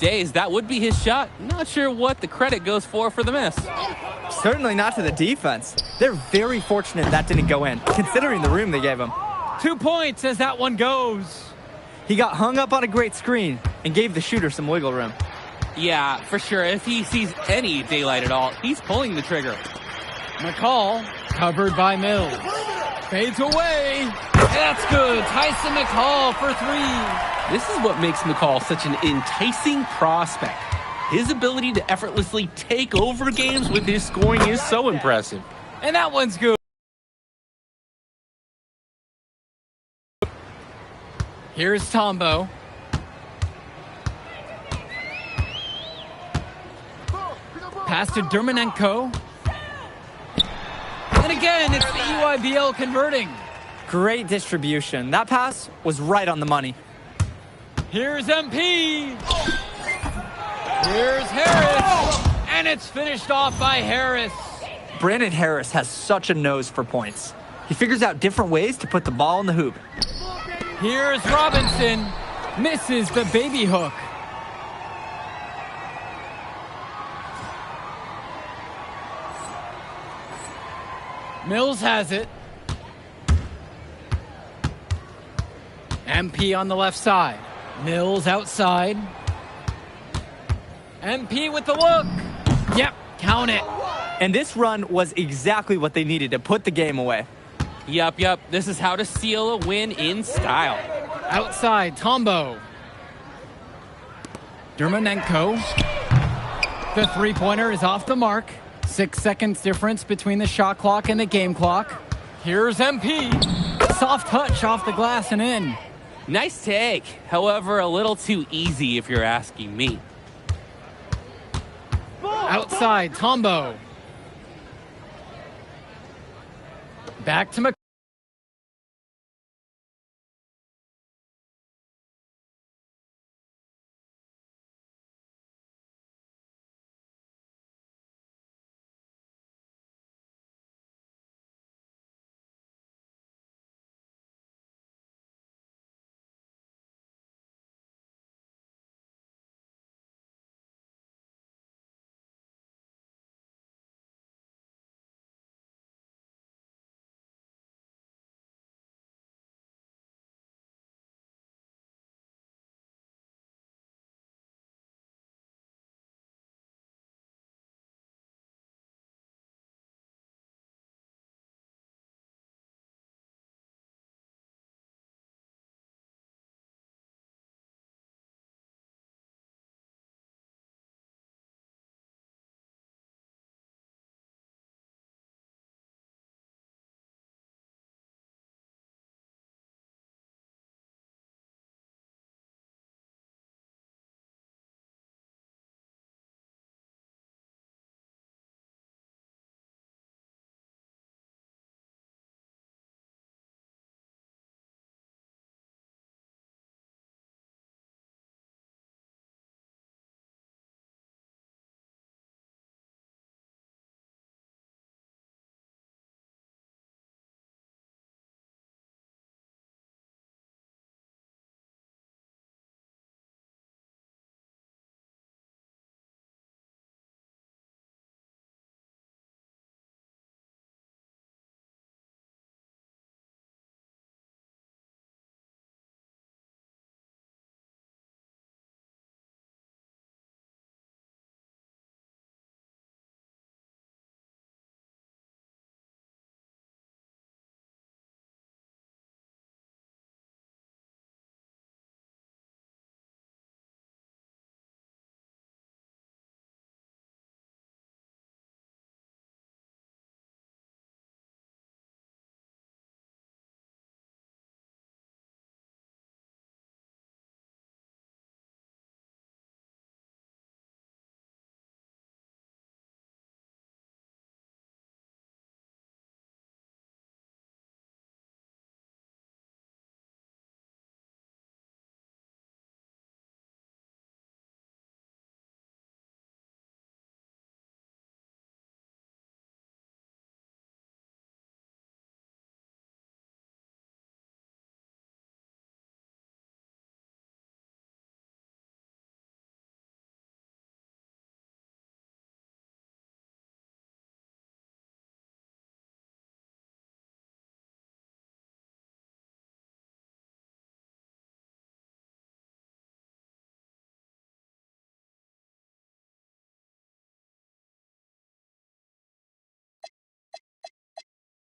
days, that would be his shot. Not sure what the credit goes for the miss. Certainly not to the defense. They're very fortunate that didn't go in, considering the room they gave him. 2 points as that one goes. He got hung up on a great screen and gave the shooter some wiggle room. Yeah, for sure. If he sees any daylight at all, he's pulling the trigger. McCall, covered by Mills. Fades away. That's good. Tyson McCall for 3. This is what makes McCall such an enticing prospect. His ability to effortlessly take over games with his scoring is so impressive. And that one's good. Here's Tombo. Pass to Dermanenko. And again, it's the EYBL converting. Great distribution. That pass was right on the money. Here's MP. Here's Harris. And it's finished off by Harris. Brandon Harris has such a nose for points. He figures out different ways to put the ball in the hoop. Here's Robinson. Misses the baby hook. Mills has it. MP on the left side. Mills outside. MP with the look. Yep, count it. And this run was exactly what they needed to put the game away. Yep. This is how to seal a win in style. Outside, Tombo. Dermanenko. The three-pointer is off the mark. 6 seconds difference between the shot clock and the game clock. Here's MP. Soft touch off the glass and in. Nice take. However, a little too easy if you're asking me. Outside, Tombo. Back to McCall.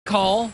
call.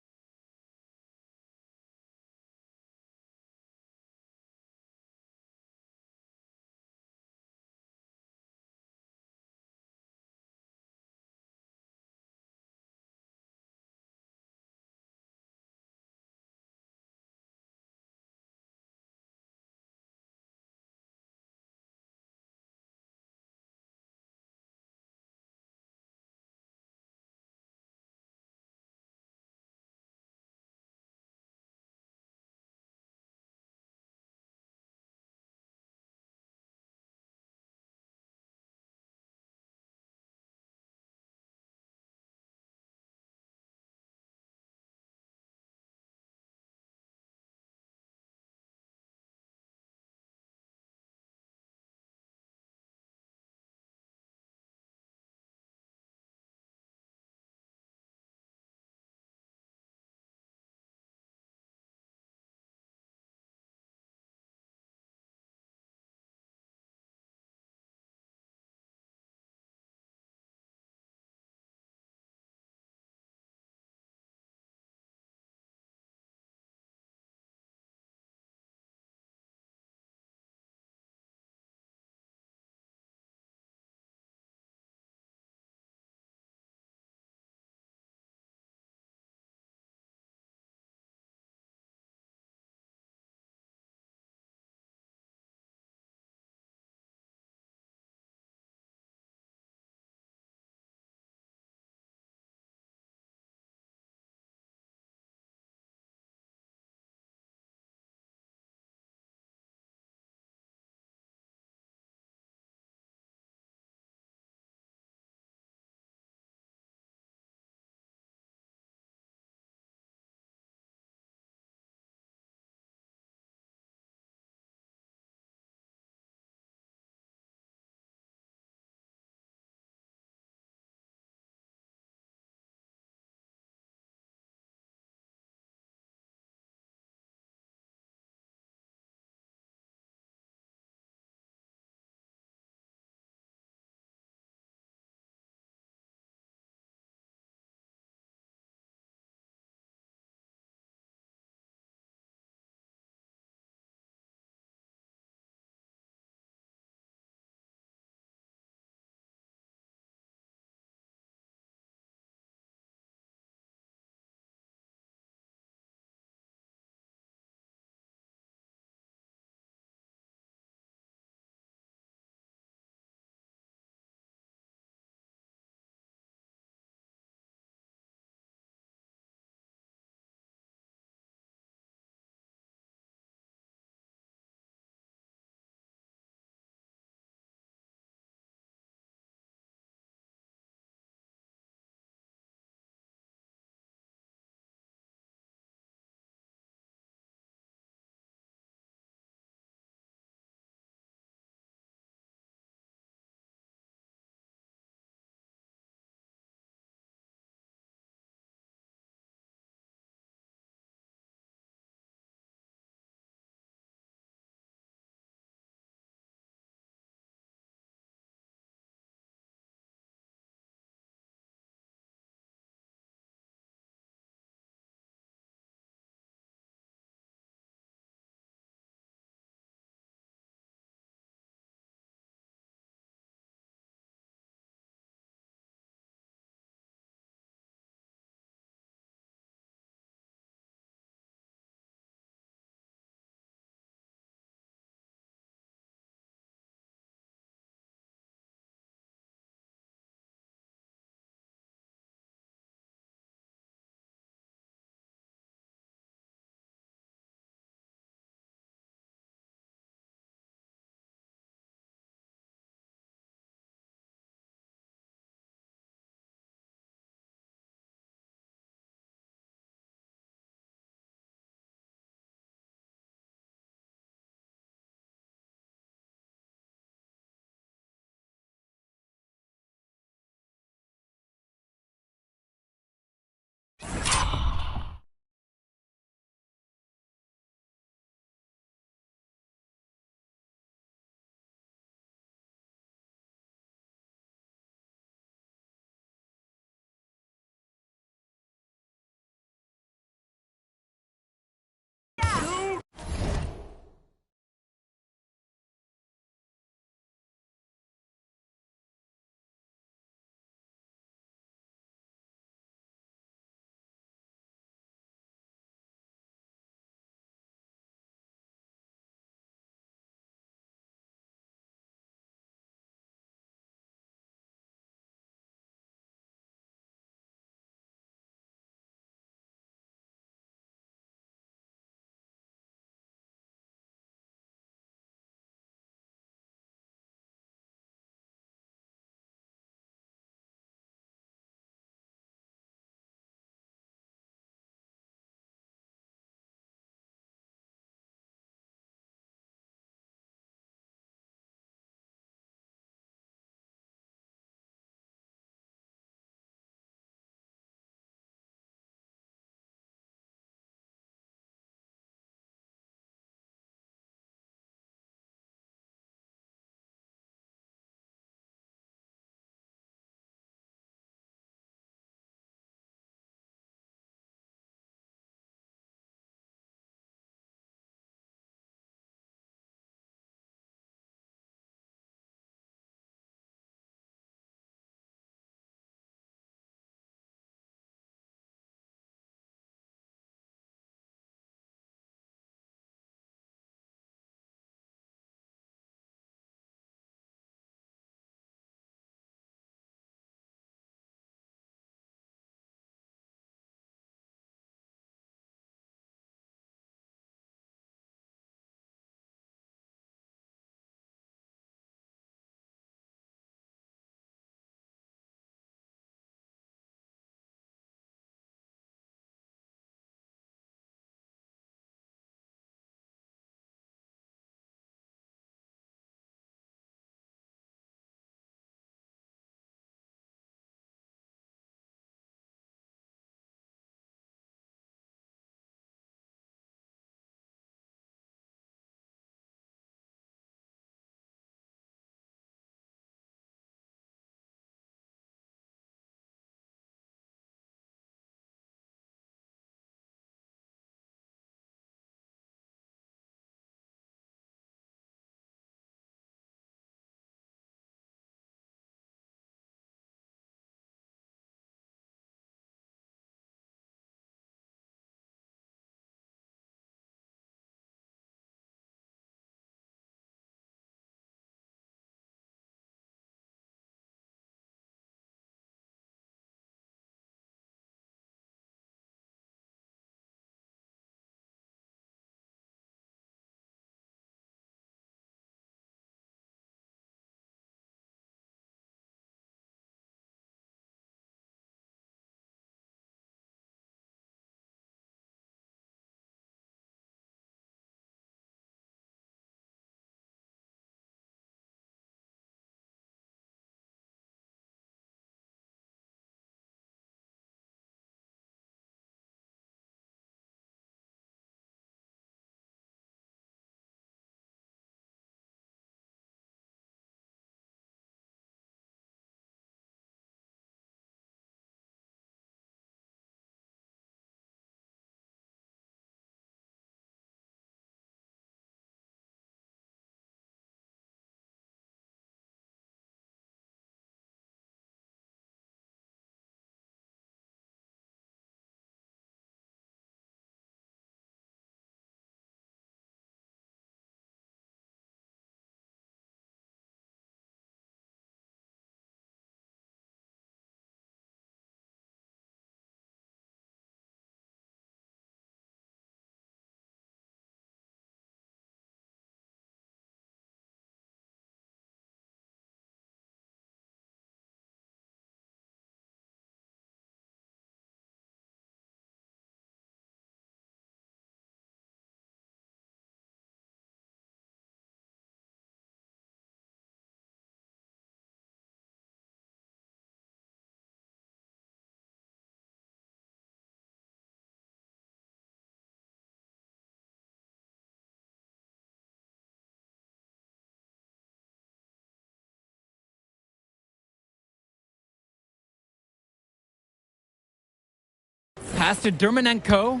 Pass to Dermanenko.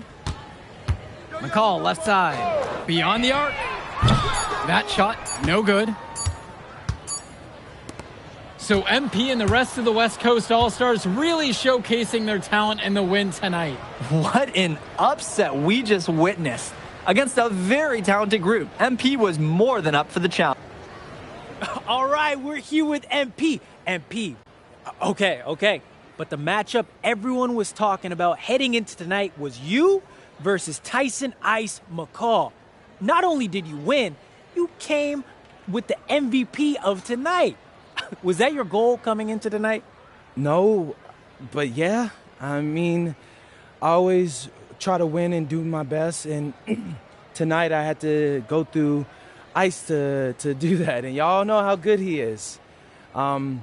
McCall, left side. Beyond the arc. That shot, no good. So MP and the rest of the West Coast All-Stars really showcasing their talent in the win tonight. What an upset we just witnessed. Against a very talented group, MP was more than up for the challenge. All right, we're here with MP. MP. Okay. But the matchup everyone was talking about heading into tonight was you versus Tyson Ice McCall. Not only did you win, you came with the MVP of tonight. Was that your goal coming into tonight? No, but yeah. I mean, I always try to win and do my best, and tonight I had to go through Ice to do that, and y'all know how good he is. I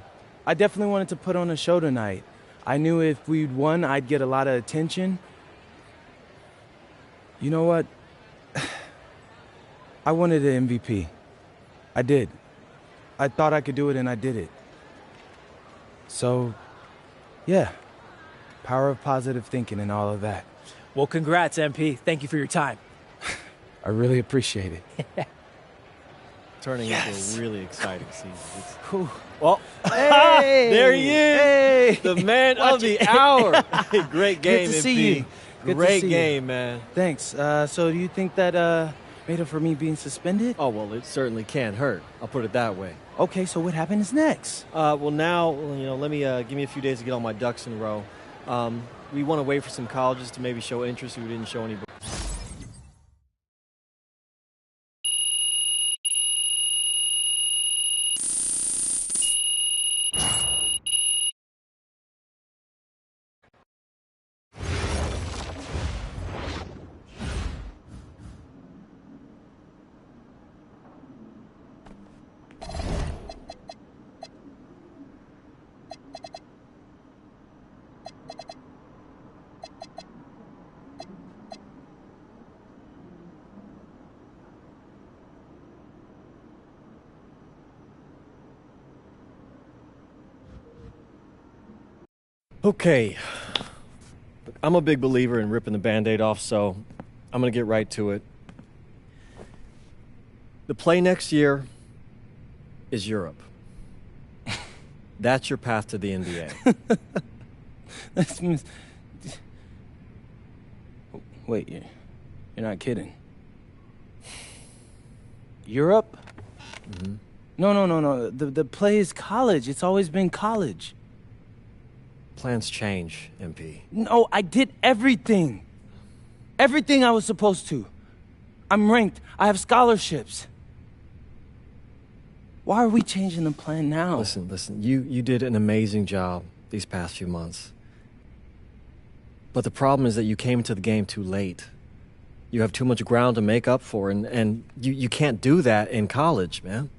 definitely wanted to put on a show tonight. I knew if we'd won, I'd get a lot of attention. You know what? I wanted an MVP. I did. I thought I could do it, and I did it. So, yeah, power of positive thinking and all of that. Well, congrats, MP. Thank you for your time. I really appreciate it. Turning into a really exciting season. Well, Hey, there he is, Hey, the man of the hour. Great game, Good to MP. see you. Good to Great see you. game, man. Thanks. So do you think that made up for me being suspended? Oh, well, it certainly can't hurt. I'll put it that way. Okay, so what happens next? Well, now, let me give me a few days to get all my ducks in a row. We want to wait for some colleges to maybe show interest who didn't show any. Okay. I'm a big believer in ripping the Band-Aid off, so I'm going to get right to it. The play next year is Europe. That's your path to the NBA. Wait, you're not kidding. Europe? Mm-hmm. No. The play is college. It's always been college. Plans change, MP. No, I did everything. Everything I was supposed to. I'm ranked. I have scholarships. Why are we changing the plan now? Listen. You did an amazing job these past few months. But the problem is that you came into the game too late. You have too much ground to make up for, and you can't do that in college, man.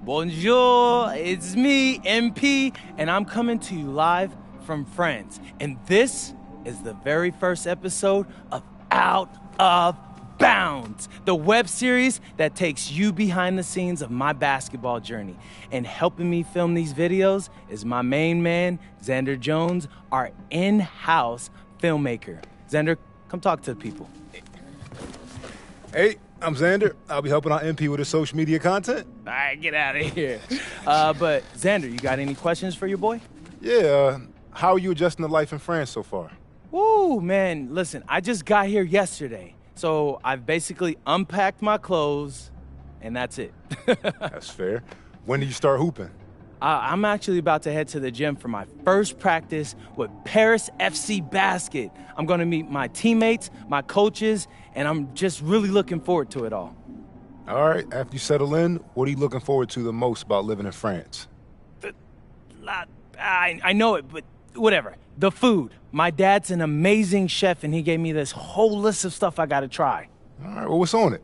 Bonjour, it's me, MP, and I'm coming to you live from France. And this is the very first episode of Out of Bounds, the web series that takes you behind the scenes of my basketball journey. And helping me film these videos is my main man, Xander Jones, our in-house filmmaker. Xander, come talk to the people. Hey, I'm Xander. I'll be helping out MP with his social media content. All right, get out of here. But Xander, you got any questions for your boy? Yeah, how are you adjusting to life in France so far? Woo, man, listen, I just got here yesterday. So I've basically unpacked my clothes, and that's it. That's fair. When do you start hooping? I'm actually about to head to the gym for my first practice with Paris FC Basket. I'm going to meet my teammates, my coaches, and I'm just really looking forward to it all. All right, after you settle in, what are you looking forward to the most about living in France? La I know it, but whatever. The food. My dad's an amazing chef, and he gave me this whole list of stuff I gotta try. All right, well, what's on it?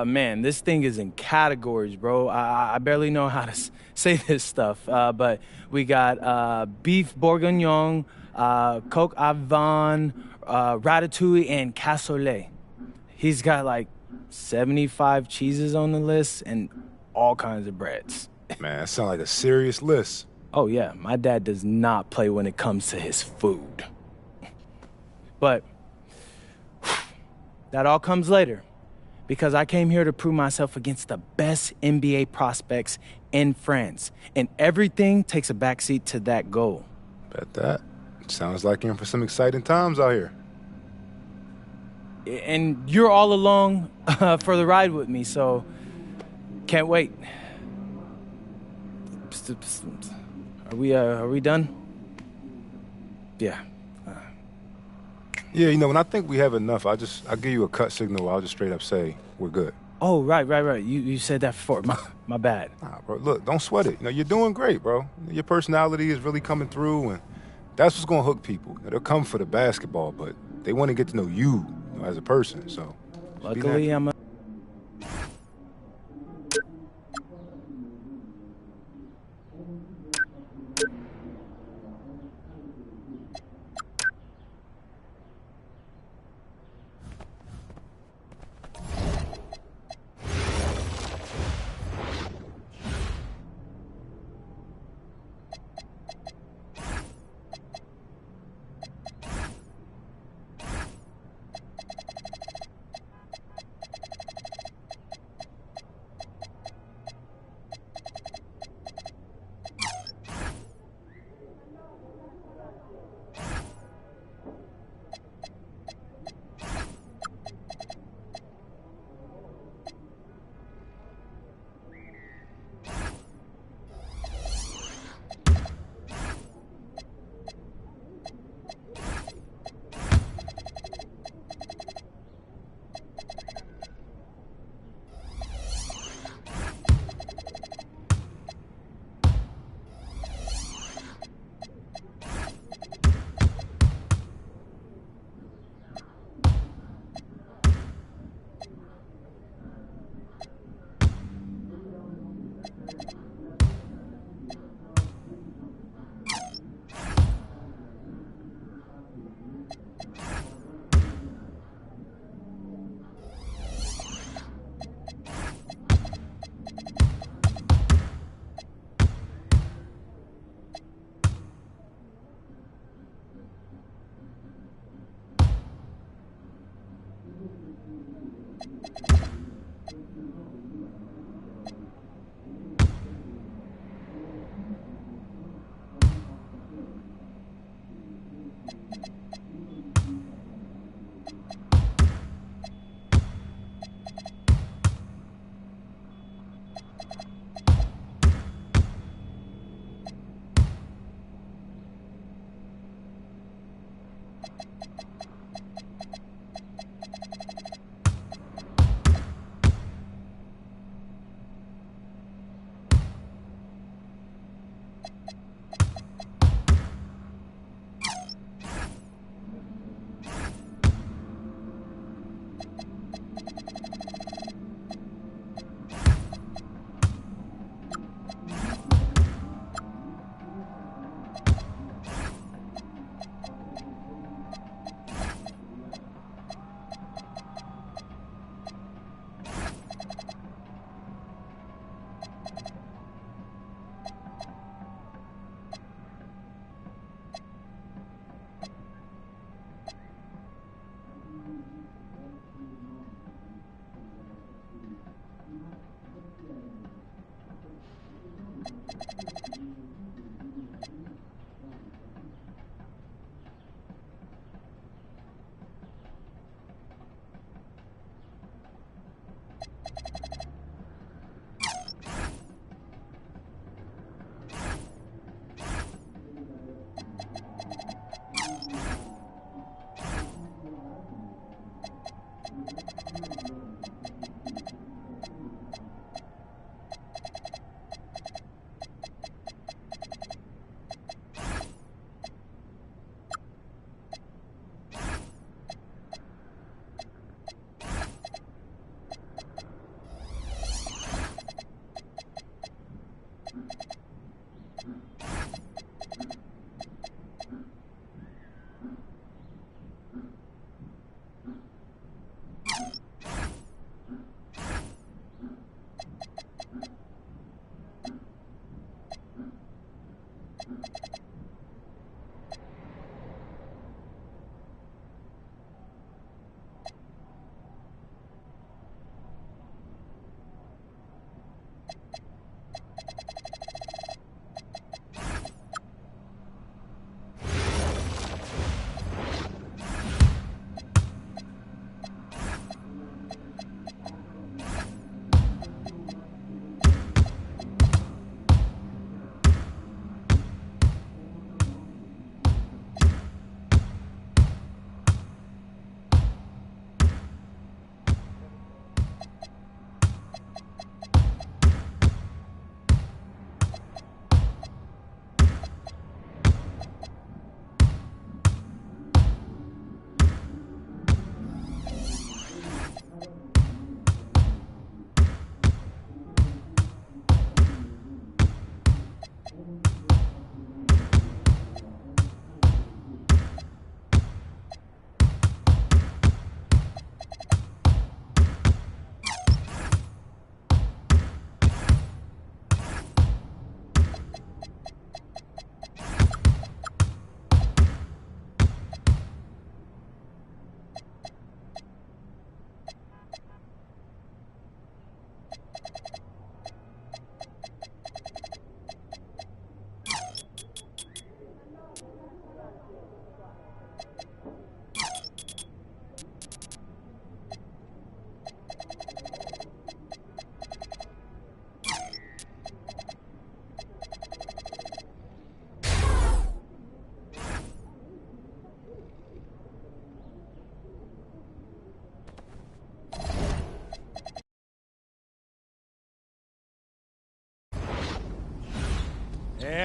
Man, this thing is in categories, bro. I barely know how to say this stuff, but we got beef bourguignon, coq au vin, ratatouille, and cassoulet. He's got like 75 cheeses on the list and all kinds of breads. Man, that sounds like a serious list. Oh, yeah, my dad does not play when it comes to his food. But that all comes later, because I came here to prove myself against the best NBA prospects in France, and everything takes a backseat to that goal. Bet that. Sounds like you're in for some exciting times out here. And you're all along for the ride with me, so can't wait. Are we done? Yeah. Yeah, when I think we have enough, I'll give you a cut signal. I'll just straight up say we're good. Oh, right. You said that before. My bad. Nah, bro, look, don't sweat it. You're doing great, bro. Your personality is really coming through, and that's what's gonna hook people. They'll come for the basketball, but they want to get to know you, as a person. So, luckily, I'm a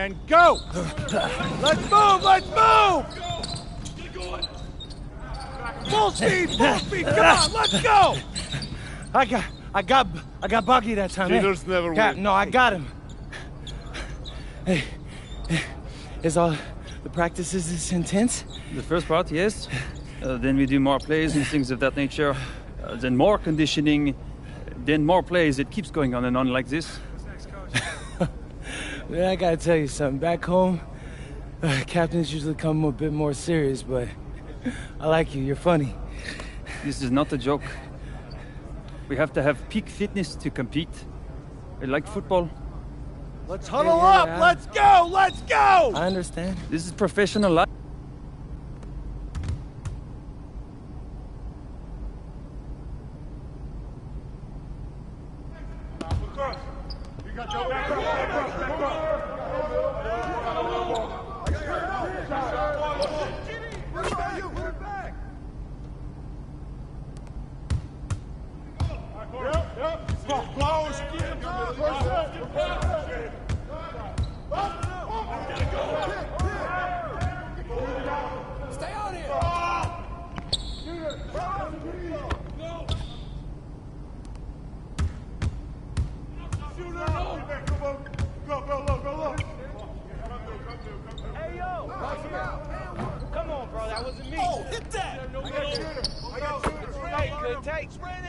and go! Let's move! Let's move! Full speed! Full speed! Come on, let's go! I got Bucky that time. Cheaters never win. No, I got him. Hey, is all the practices this intense? The first part, yes. Then we do more plays and things of that nature. Then more conditioning. Then more plays. It keeps going on and on like this. Man, I gotta tell you something. Back home, captains usually come a bit more serious, but I like you. You're funny. This is not a joke. We have to have peak fitness to compete. Like football. Let's huddle up! Let's go! Let's go! I understand. This is professional life.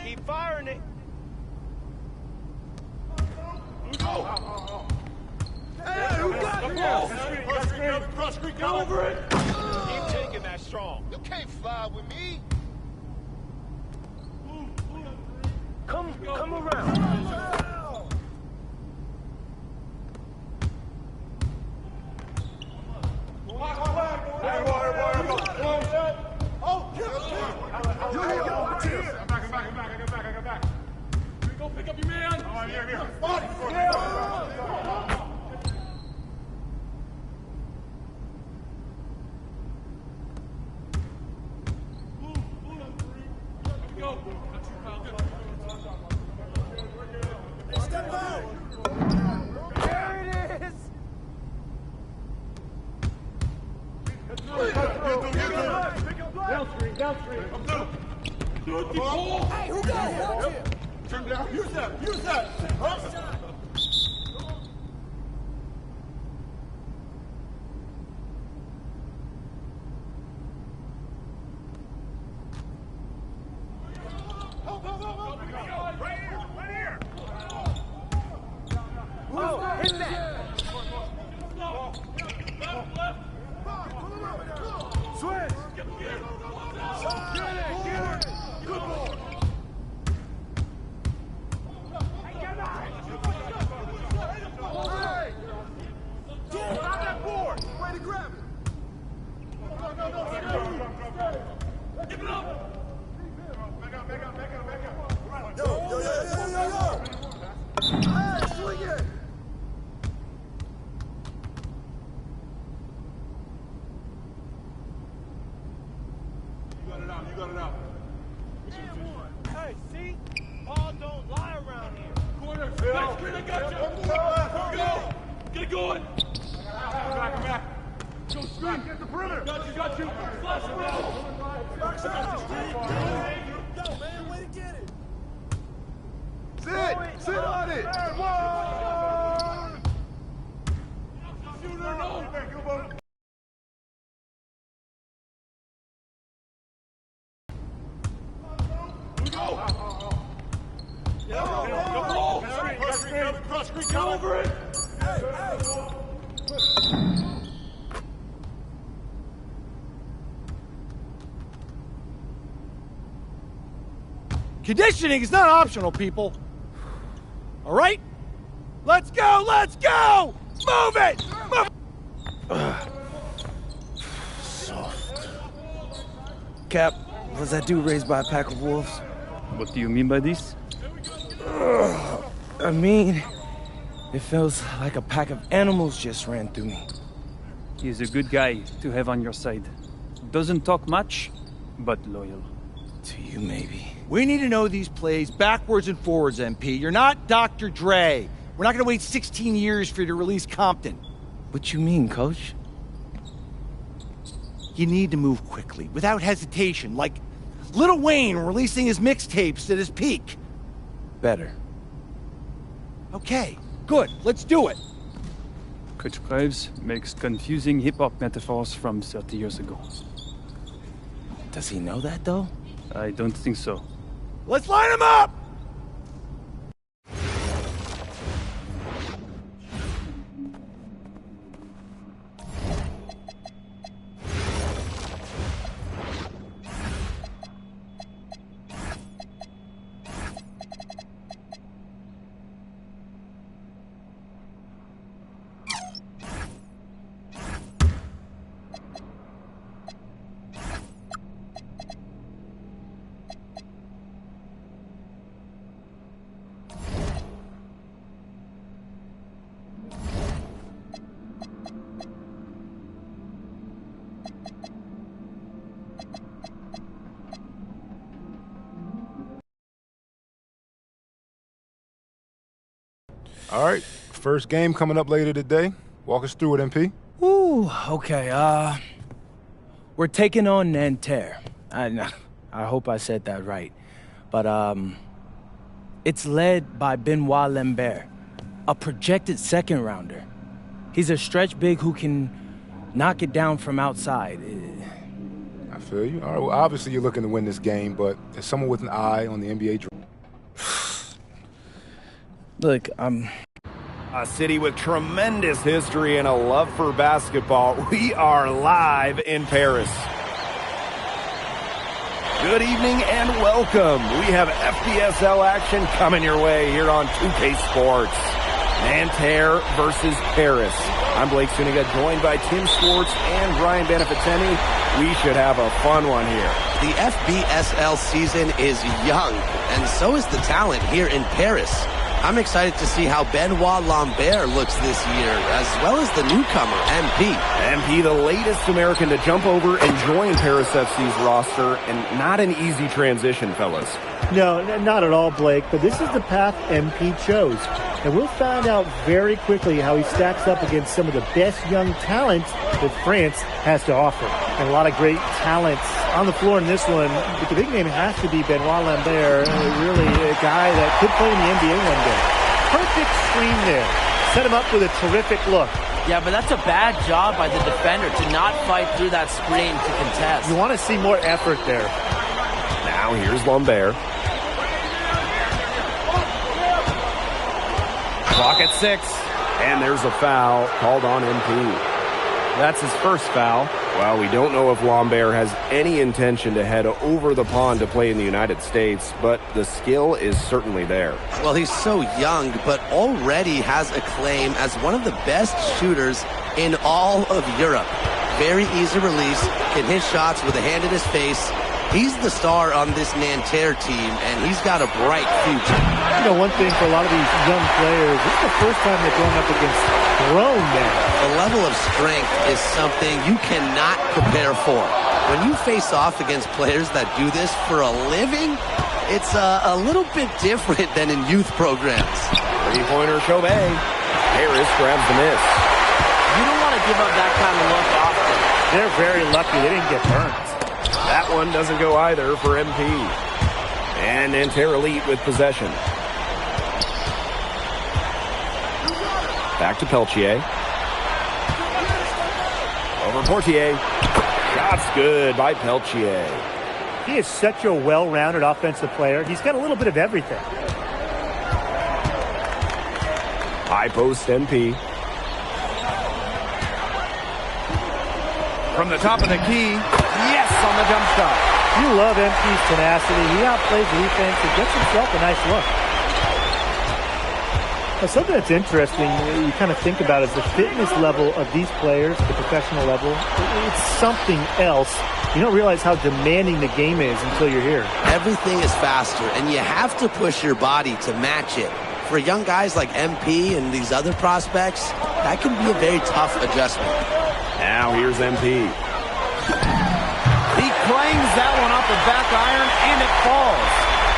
Keep firing it. Hey, who got it? Cross screen, go over it. Keep taking that strong. You can't fly with me. Come around. Pick up your man. Oh, here. Step out. There it is. Down three. Hey, who got it? Turn down. Use that. Huh? Right here. Oh, hit that. Switch. Get it. Good ball. Way to grab it! Give it up! Back up. Yo! Hey, swing it! You got it out. Hey, see? Paul don't lie around here. Corner, next screen, I got you! Go! Get it going! Back. Go screen. Get the perimeter. Got you. Flash it down. Go, man. Way to get it. Sit on it. Shooter, no. Go. Cross screen. Go over it. Hey. Conditioning is not optional, people. All right? Let's go! Move it! Soft. Cap, was that dude raised by a pack of wolves? What do you mean by this? I mean, it feels like a pack of animals just ran through me. He's a good guy to have on your side. Doesn't talk much, but loyal. To you, maybe. We need to know these plays backwards and forwards, MP. You're not Dr. Dre. We're not going to wait 16 years for you to release Compton. What you mean, Coach? You need to move quickly, without hesitation, like Lil Wayne releasing his mixtapes at his peak. Better. Okay, good, let's do it. Coach Graves makes confusing hip-hop metaphors from 30 years ago. Does he know that, though? I don't think so. Let's line him up! All right, first game coming up later today. Walk us through it, MP. Ooh, okay, we're taking on Nanterre. I hope I said that right. But, it's led by Benoit Lambert, a projected second rounder. He's a stretch big who can knock it down from outside. I feel you. All right, well, obviously you're looking to win this game, but as someone with an eye on the NBA draft. Look, A city with tremendous history and a love for basketball. We are live in Paris. Good evening and welcome. We have FBSL action coming your way here on 2K Sports. Nanterre versus Paris. I'm Blake Suniga, joined by Tim Schwartz and Ryan Beneficeni. We should have a fun one here. The FBSL season is young, and so is the talent here in Paris. I'm excited to see how Benoit Lambert looks this year, as well as the newcomer, MP. MP, the latest American to jump over and join Paris FC's roster, and not an easy transition, fellas. No, not at all, Blake, but this is the path MP chose. And we'll find out very quickly how he stacks up against some of the best young talent that France has to offer. And a lot of great talents on the floor in this one. But the big name has to be Benoit Lambert, really a guy that could play in the NBA one day. Perfect screen there. Set him up with a terrific look. Yeah, but that's a bad job by the defender to not fight through that screen to contest. You want to see more effort there. Now here's Lambert. Clock at 6, and there's a foul called on MP. That's his first foul. Well, we don't know if Lambert has any intention to head over the pond to play in the United States, but the skill is certainly there. Well, he's so young, but already has a claim as one of the best shooters in all of Europe. Very easy release, can hit shots with a hand in his face. He's the star on this Nanterre team, and he's got a bright future. You know, one thing for a lot of these young players, this is the first time they're going up against grown men. The level of strength is something you cannot prepare for. When you face off against players that do this for a living, it's a little bit different than in youth programs. Three-pointer Chauvet. Harris grabs the miss. You don't want to give up that kind of look often. They're very lucky they didn't get burnt. That one doesn't go either for MP. And Nanterre Elite with possession. Back to Peltier. Over Portier. Shots good by Peltier. He is such a well-rounded offensive player. He's got a little bit of everything. High post MP. From the top of the key. Yes, on the jump shot. You love MP's tenacity. He outplays the defense and gets himself a nice look. Now, something that's interesting, you kind of think about is the fitness level of these players at the professional level. It's something else. You don't realize how demanding the game is until you're here. Everything is faster, and you have to push your body to match it. For young guys like MP and these other prospects, that can be a very tough adjustment. Now here's MP. He claims that one off the back iron, and it falls.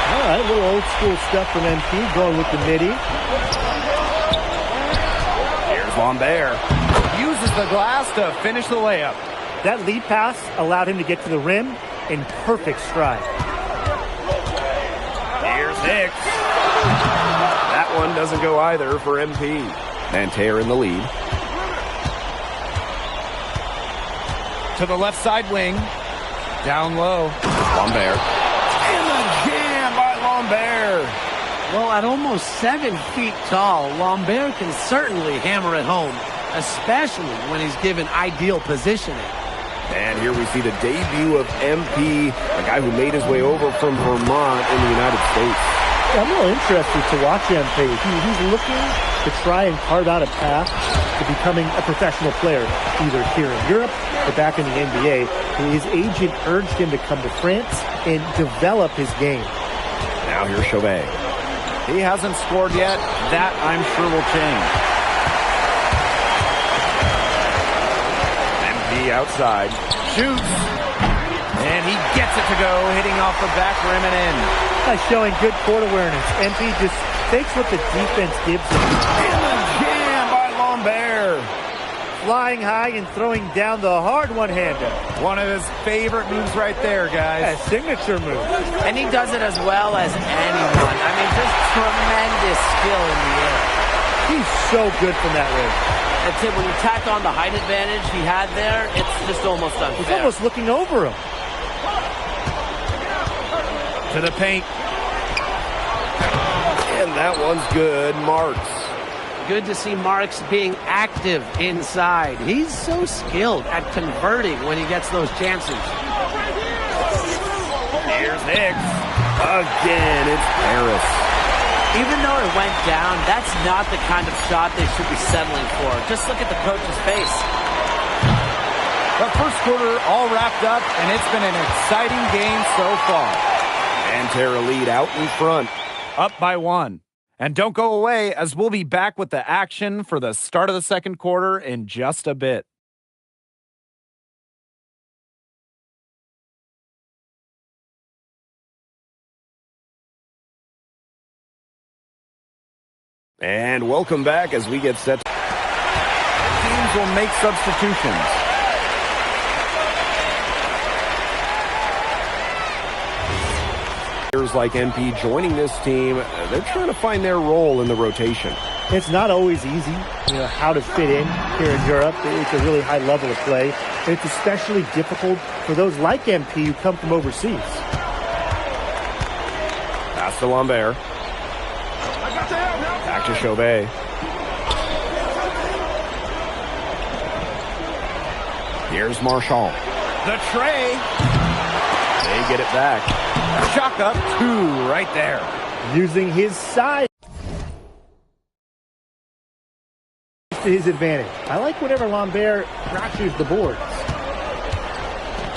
All right, a little old school stuff from MP, going with the midi. Here's Lambert. the glass to finish the layup. That lead pass allowed him to get to the rim in perfect stride. Here's Hicks. That one doesn't go either for MP. Nanterre in the lead. To the left side wing. Down low. Lambert. And the jam by Lambert. Well, at almost 7 feet tall, Lambert can certainly hammer it home, especially when he's given ideal positioning. And here we see the debut of MP, a guy who made his way over from Vermont in the United States. I'm real interested to watch MP. He's looking to try and carve out a path to becoming a professional player, either here in Europe or back in the NBA. His agent urged him to come to France and develop his game. Now here's Chauvet. He hasn't scored yet. That, I'm sure, will change. MP outside. Shoots. And he gets it to go, hitting off the back rim and in. Showing good court awareness. MP just takes what the defense gives him. And the jam by Lambert. Flying high and throwing down the hard one-hander. One of his favorite moves right there, guys. A signature move. And he does it as well as anyone. I mean, just tremendous skill in the air. He's so good from that range. And Tim, when you tack on the height advantage he had there, it's just almost unfair. He's almost looking over him. To the paint. And that one's good. Marks. Good to see Marks being active inside. He's so skilled at converting when he gets those chances. Here's Hicks. Again, it's Paris. Even though it went down, that's not the kind of shot they should be settling for. Just look at the coach's face. The first quarter all wrapped up, and it's been an exciting game so far. Nanterre lead out in front. Up by 1. And don't go away, as we'll be back with the action for the start of the second quarter in just a bit. And welcome back as we get set. Teams will make substitutions. Players like MP joining this team, they're trying to find their role in the rotation. It's not always easy, how to fit in here in Europe. It's a really high level of play. And it's especially difficult for those like MP who come from overseas. Pass to Lambert. Back to Chauvet. Here's Marchand. The tray. They get it back. Shock up 2 right there. Using his size to his advantage. I like whenever Lambert crashes the boards.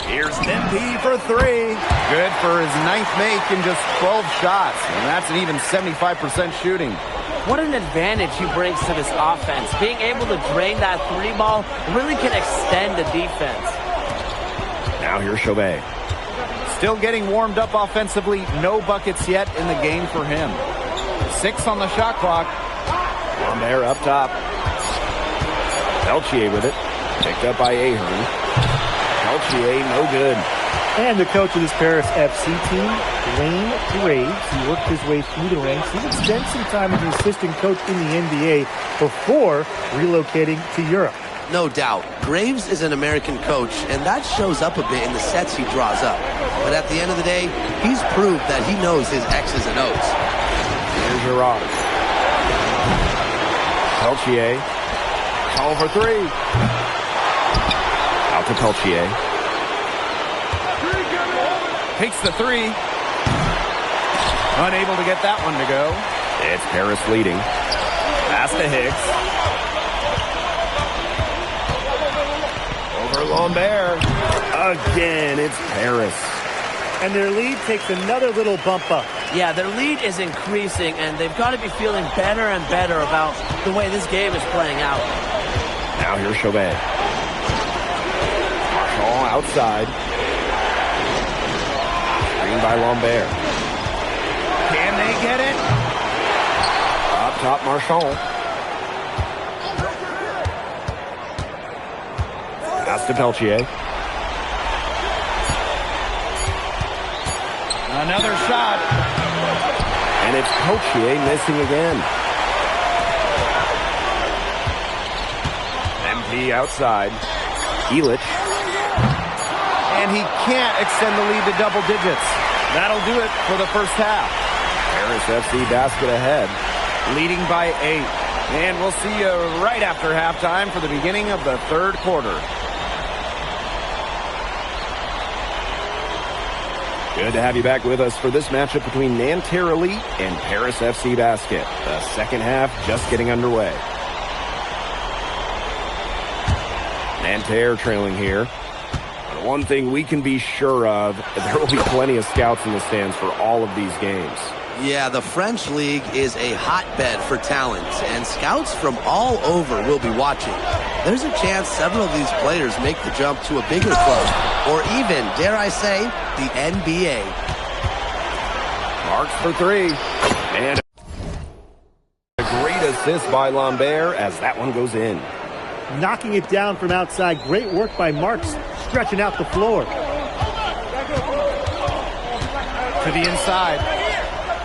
Here's MP for 3. Good for his 9th make in just 12 shots. And that's an even 75% shooting. What an advantage he brings to this offense. Being able to drain that 3 ball really can extend the defense. Now here's Chauvet. Still getting warmed up offensively. No buckets yet in the game for him. 6 on the shot clock. Lambert up top. Peltier with it. Picked up by Ahern. Peltier, no good. And the coach of this Paris FC team, Wayne Graves, he worked his way through the ranks. He spent some time as an assistant coach in the NBA before relocating to Europe. No doubt. Graves is an American coach, and that shows up a bit in the sets he draws up. But at the end of the day, he's proved that he knows his X's and O's. Here's Gerard. Peltier. Call for 3. Out to Peltier. Takes the 3. Unable to get that one to go. It's Paris leading. Pass to Hicks. Over Lambert. Again, it's Paris. And their lead takes another little bump up. Yeah, their lead is increasing, and they've got to be feeling better and better about the way this game is playing out. Now here's Chauvet. Marchand outside. Screen by Lambert. Can they get it? Up top, Marchand. Pass to Peltier. Another shot. And it's Peltier missing again. MP outside. Elich. And he can't extend the lead to double digits. That'll do it for the first half. Paris FC basket ahead. Leading by 8. And we'll see you right after halftime for the beginning of the third quarter. Good to have you back with us for this matchup between Nanterre Elite and Paris FC Basket. The second half just getting underway. Nanterre trailing here. But one thing we can be sure of, there will be plenty of scouts in the stands for all of these games. Yeah, the French League is a hotbed for talent, and scouts from all over will be watching. There's a chance several of these players make the jump to a bigger club, or even, dare I say, the NBA. Marks for 3. And a great assist by Lambert as that one goes in. Knocking it down from outside. Great work by Marks, stretching out the floor. To the inside.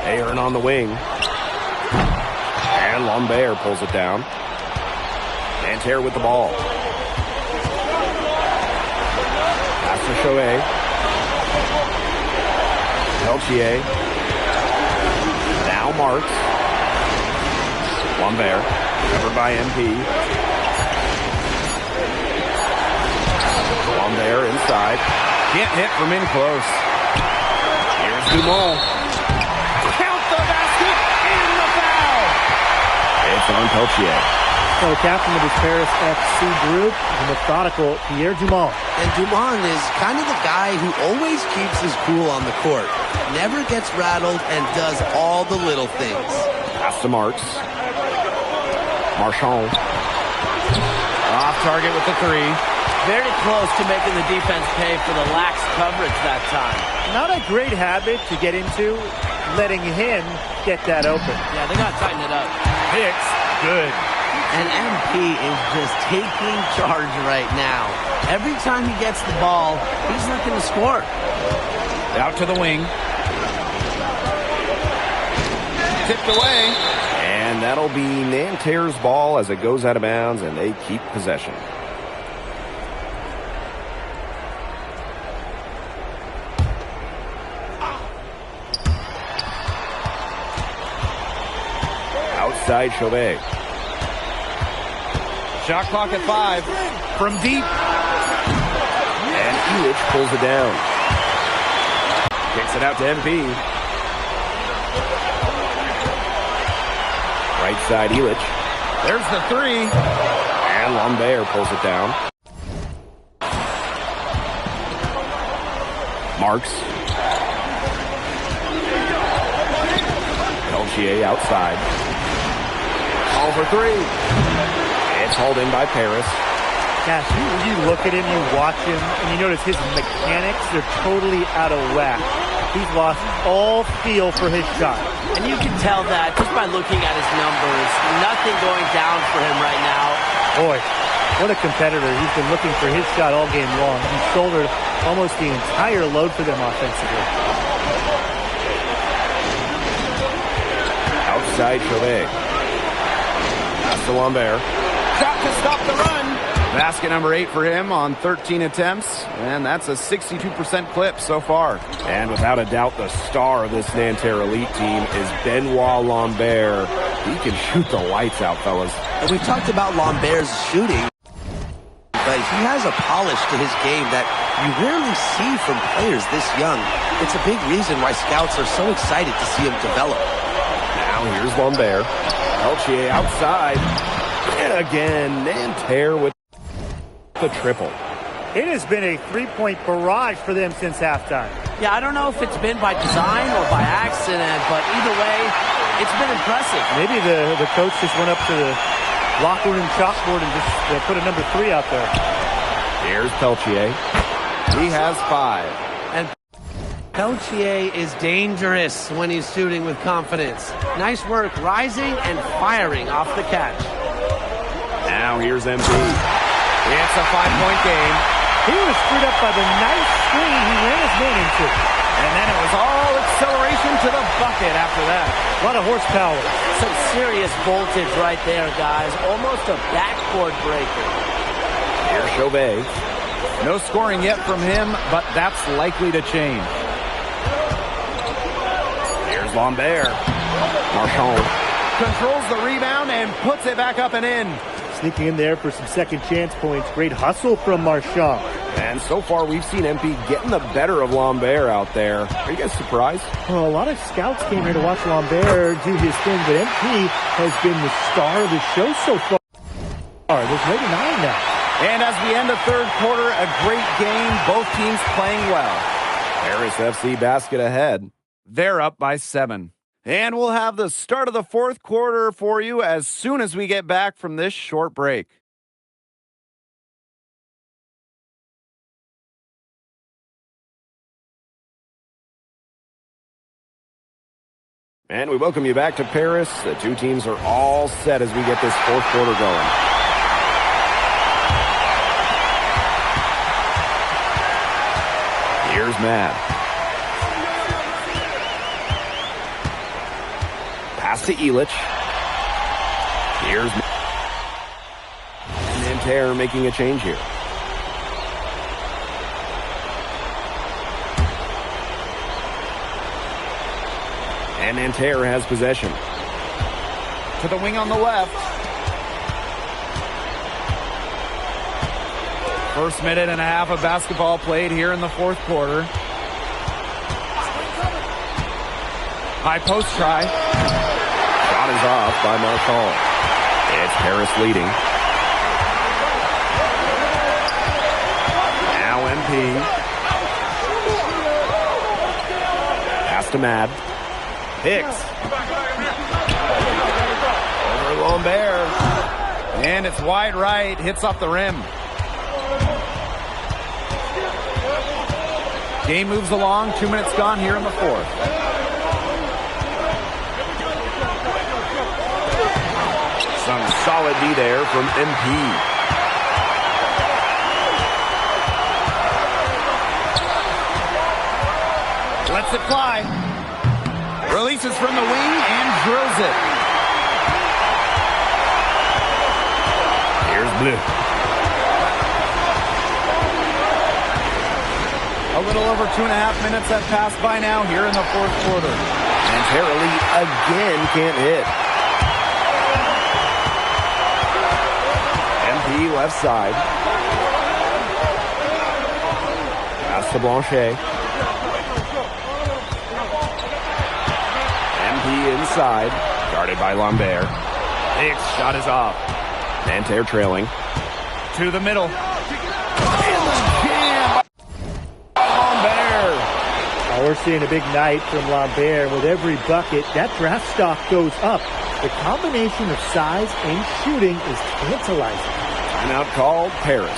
Aaron on the wing. And Lambert pulls it down. Nanterre with the ball. Pass to Chauvet. Peltier. Now Marks. Lambert. Covered by MP. Lambert inside. Can't hit from in close. Here's Dumont. It's on Peltier. So the captain of his Paris FC group is a methodical Pierre Dumont. And Dumont is kind of the guy who always keeps his cool on the court. Never gets rattled and does all the little things. Pass to Marks. Marchand. Off target with the 3. Very close to making the defense pay for the lax coverage that time. Not a great habit to get into, letting him get that open. Yeah, they got to tighten it up. Hicks, good. And MP is just taking charge right now. Every time he gets the ball, he's looking to score. Out to the wing. Tipped away. And that'll be Nanterre's ball as it goes out of bounds, and they keep possession. Outside Chauvet. Shot clock at 5. From deep. And Elich pulls it down. Kicks it out to MP. Right side Elich. There's the 3. And Lambert pulls it down. Marks. Peltier outside. Call for 3. It's hauled in by Paris. Gosh, you look at him, you watch him, and you notice his mechanics, they're totally out of whack. He's lost all feel for his shot. And you can tell that just by looking at his numbers. Nothing going down for him right now. Boy, what a competitor. He's been looking for his shot all game long. He shouldered almost the entire load for them offensively. Outside Chauvet. Pass to Lambert. Shot to stop the run. Basket number 8 for him on 13 attempts, and that's a 62% clip so far. And without a doubt, the star of this Nanterre Elite team is Benoit Lambert. He can shoot the lights out, fellas. And we've talked about Lambert's shooting, but he has a polish to his game that you rarely see from players this young. It's a big reason why scouts are so excited to see him develop. Now here's Lambert. Peltier outside. And again, Nanterre with the triple. It has been a three-point barrage for them since halftime. Yeah, I don't know if it's been by design or by accident, but either way, it's been impressive. Maybe the coach just went up to the locker room chalkboard and just put a number 3 out there. Here's Peltier. He has 5. And Peltier is dangerous when he's shooting with confidence. Nice work rising and firing off the catch. Now here's MP. It's a 5-point game. He was screwed up by the nice screen he ran his man into. And then it was all acceleration to the bucket after that. A lot of horsepower. Some serious voltage right there, guys. Almost a backboard breaker. Here's Chauvet. No scoring yet from him, but that's likely to change. Here's Lambert. Marchand controls the rebound and puts it back up and in. Sneaking in there for some second chance points. Great hustle from Marchand. And so far, we've seen MP getting the better of Lambert out there. Are you guys surprised? Well, a lot of scouts came here to watch Lambert do his thing, but MP has been the star of the show so far. There's no denying that. And as we end the third quarter, a great game. Both teams playing well. Paris FC basket ahead. They're up by 7. And we'll have the start of the fourth quarter for you as soon as we get back from this short break. And we welcome you back to Paris. The two teams are all set as we get this fourth quarter going. Here's Mad. Pass to Illich. Here's Nanterre making a change here. And Nanterre has possession. To the wing on the left. First minute and a half of basketball played here in the fourth quarter. High post try. Shot is off by Marchand. It's Paris leading. Now MP. Pass to Mad. Hicks. Over Lambert. And it's wide right. Hits off the rim. Game moves along. 2 minutes gone here in the fourth. Some solid D there from MP. Lets it fly. Releases from the wing and drills it. Here's Bleu. A little over 2.5 minutes have passed by now here in the fourth quarter. And Terrelli again can't hit. MP left side. Pass to Blanchet. MP inside. Guarded by Lambert. Hicks shot is off. Nanterre trailing. To the middle. We're seeing a big night from Lambert. With every bucket, that draft stock goes up. The combination of size and shooting is tantalizing. Timeout called Paris.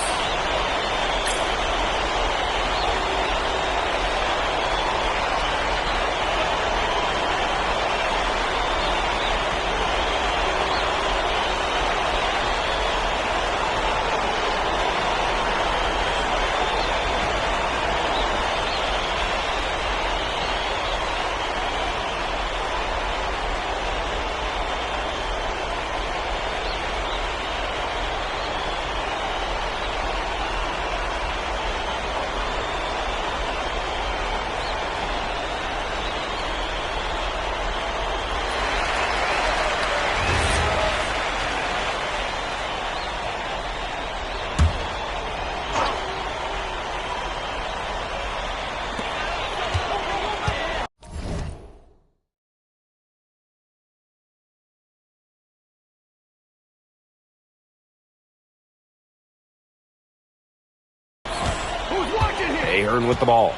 Ahern with the ball.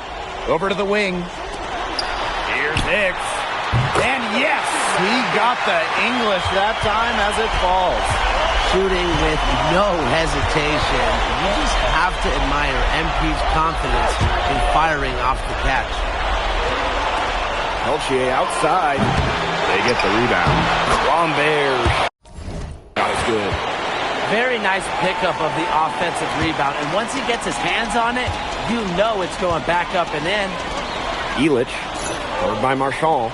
Over to the wing. Here's Hicks. And yes, he got the English that time as it falls. Shooting with no hesitation. You just have to admire MP's confidence in firing off the catch. Peltier outside. They get the rebound. Lambert. Not as good. Very nice pickup of the offensive rebound. And once he gets his hands on it, you know it's going back up and in. Elich, covered by Marchand.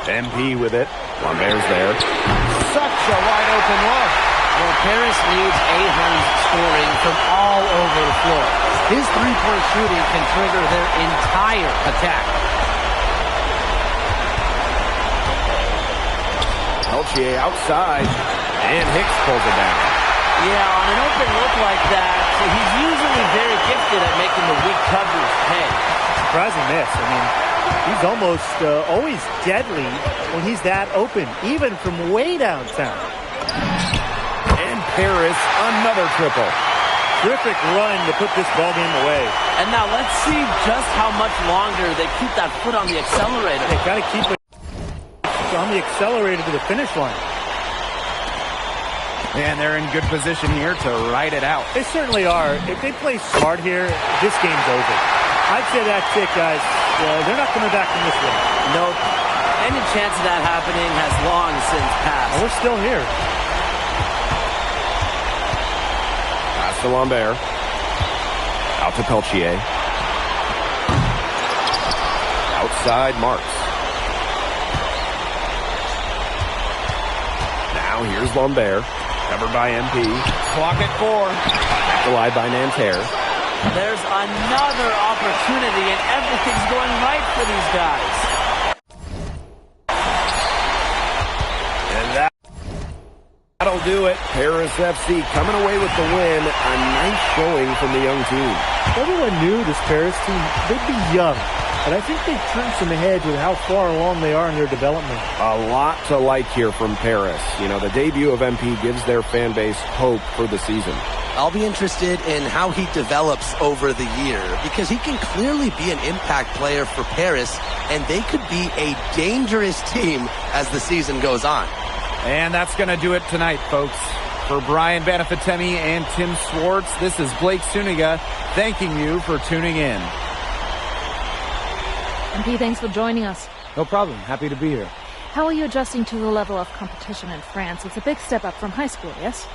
MP with it. Lambert's there. Such a wide open look. Well, Paris needs Ahern's scoring from all over the floor. His three-point shooting can trigger their entire attack. Peltier outside, and Hicks pulls it down. Yeah, on an open look like that, he's usually very gifted at making the weak coverage pay. Surprising miss. I mean, he's almost always deadly when he's that open, even from way downtown. And Paris, another triple. Terrific run to put this ball game away. And now let's see just how much longer they keep that foot on the accelerator. They got to keep it on the accelerator to the finish line. And they're in good position here to ride it out. They certainly are. If they play smart here, this game's over. I'd say that's it, guys. They're not coming back from this one. Nope. Any chance of that happening has long since passed. And we're still here. Pass to Lambert. Out to Peltier. Outside Marks. Now here's Lambert. Covered by MP. Clock at 4. Back alive by Nanterre. There's another opportunity, and everything's going right for these guys. And that'll do it. Paris FC coming away with the win. A nice showing from the young team. Everyone knew this Paris team, they'd be young. But I think they've turned some heads with how far along they are in their development. A lot to like here from Paris. You know, the debut of MP gives their fan base hope for the season. I'll be interested in how he develops over the year because he can clearly be an impact player for Paris, and they could be a dangerous team as the season goes on. And that's going to do it tonight, folks. For Brian Banafitemi and Tim Swartz, this is Blake Suniga thanking you for tuning in. MP, thanks for joining us. No problem. Happy to be here. How are you adjusting to the level of competition in France? It's a big step up from high school, yes?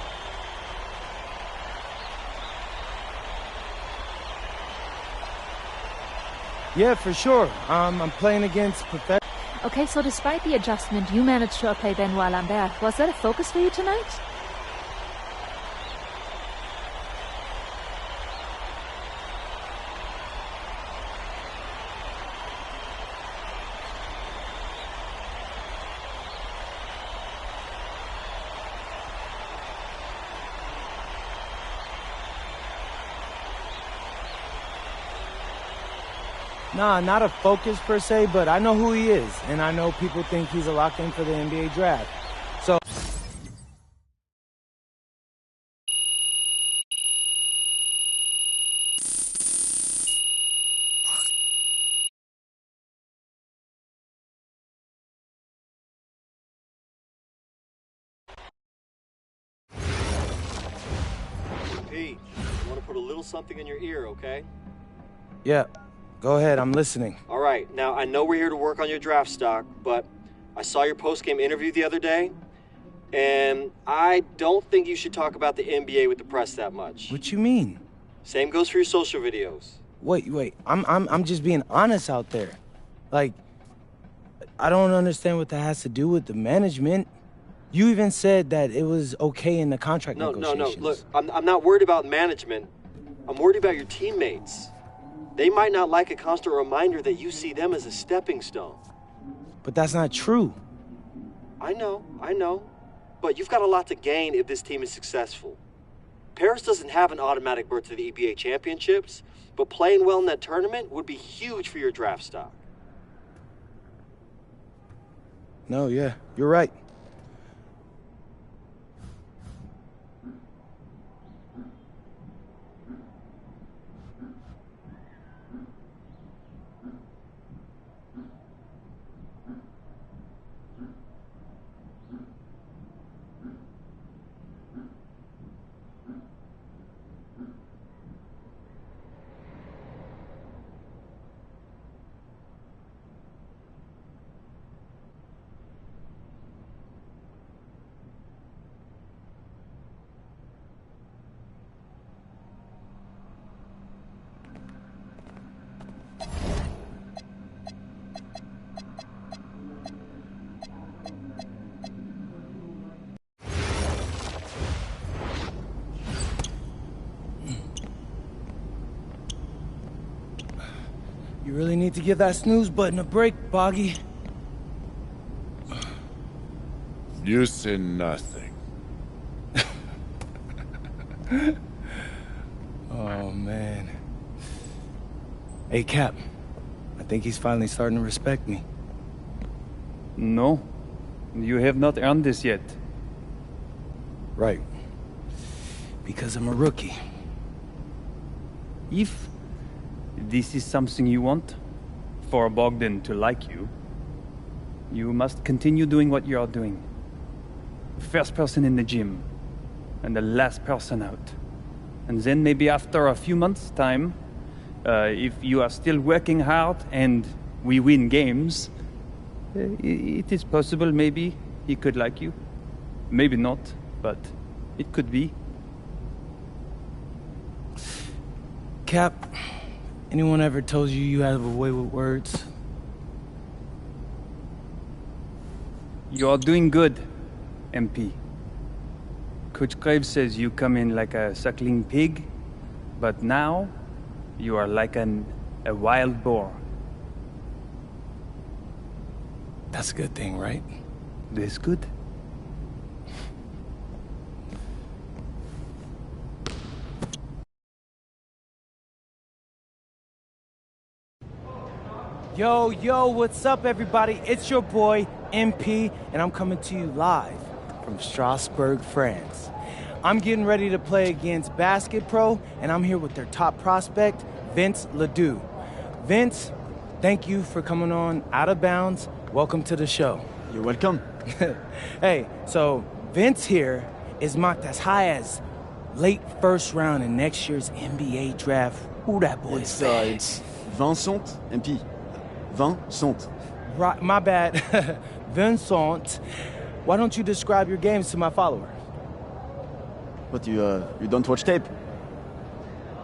Yeah, for sure. I'm playing against professionals. Okay, so despite the adjustment, you managed to outplay Benoit Lambert. Was that a focus for you tonight? Nah, not a focus per se, but I know who he is, and I know people think he's a lock-in for the NBA draft. So Pete, I want to put a little something in your ear, okay? yeah, go ahead, I'm listening. All right, now I know we're here to work on your draft stock, but I saw your post-game interview the other day, and I don't think you should talk about the NBA with the press that much. What you mean? Same goes for your social videos. Wait, I'm just being honest out there. Like, I don't understand what that has to do with the management. You even said that it was okay in the contract negotiations. No, look, I'm not worried about management. I'm worried about your teammates. They might not like a constant reminder that you see them as a stepping stone. But that's not true. I know. But you've got a lot to gain if this team is successful. Paris doesn't have an automatic berth to the EBA championships, but playing well in that tournament would be huge for your draft stock. No, yeah, you're right. You really need to give that snooze button a break, Boggy. You say nothing. Oh, man. Hey, Cap. I think he's finally starting to respect me. No, you have not earned this yet. Right. Because I'm a rookie. If this is something you want, for Bogdan to like you, you must continue doing what you are doing. First person in the gym, and the last person out. And then maybe after a few months' time, if you are still working hard and we win games, it is possible maybe he could like you. Maybe not, but it could be. Cap, anyone ever told you you have a way with words? You are doing good, MP. Coach Graves says you come in like a suckling pig, but now you are like a wild boar. That's a good thing, right? That's good. Yo, what's up, everybody? It's your boy, MP, and I'm coming to you live from Strasbourg, France. I'm getting ready to play against Basket Pro, and I'm here with their top prospect, Vince Ledoux. Vince, thank you for coming on Out of Bounds. Welcome to the show. You're welcome. Hey, so Vince here is mocked as high as late first round in next year's NBA draft. Who that boy is? It's Vincent, MP. Vincent. Right, my bad. Vincent. Why don't you describe your games to my follower? But you don't watch tape?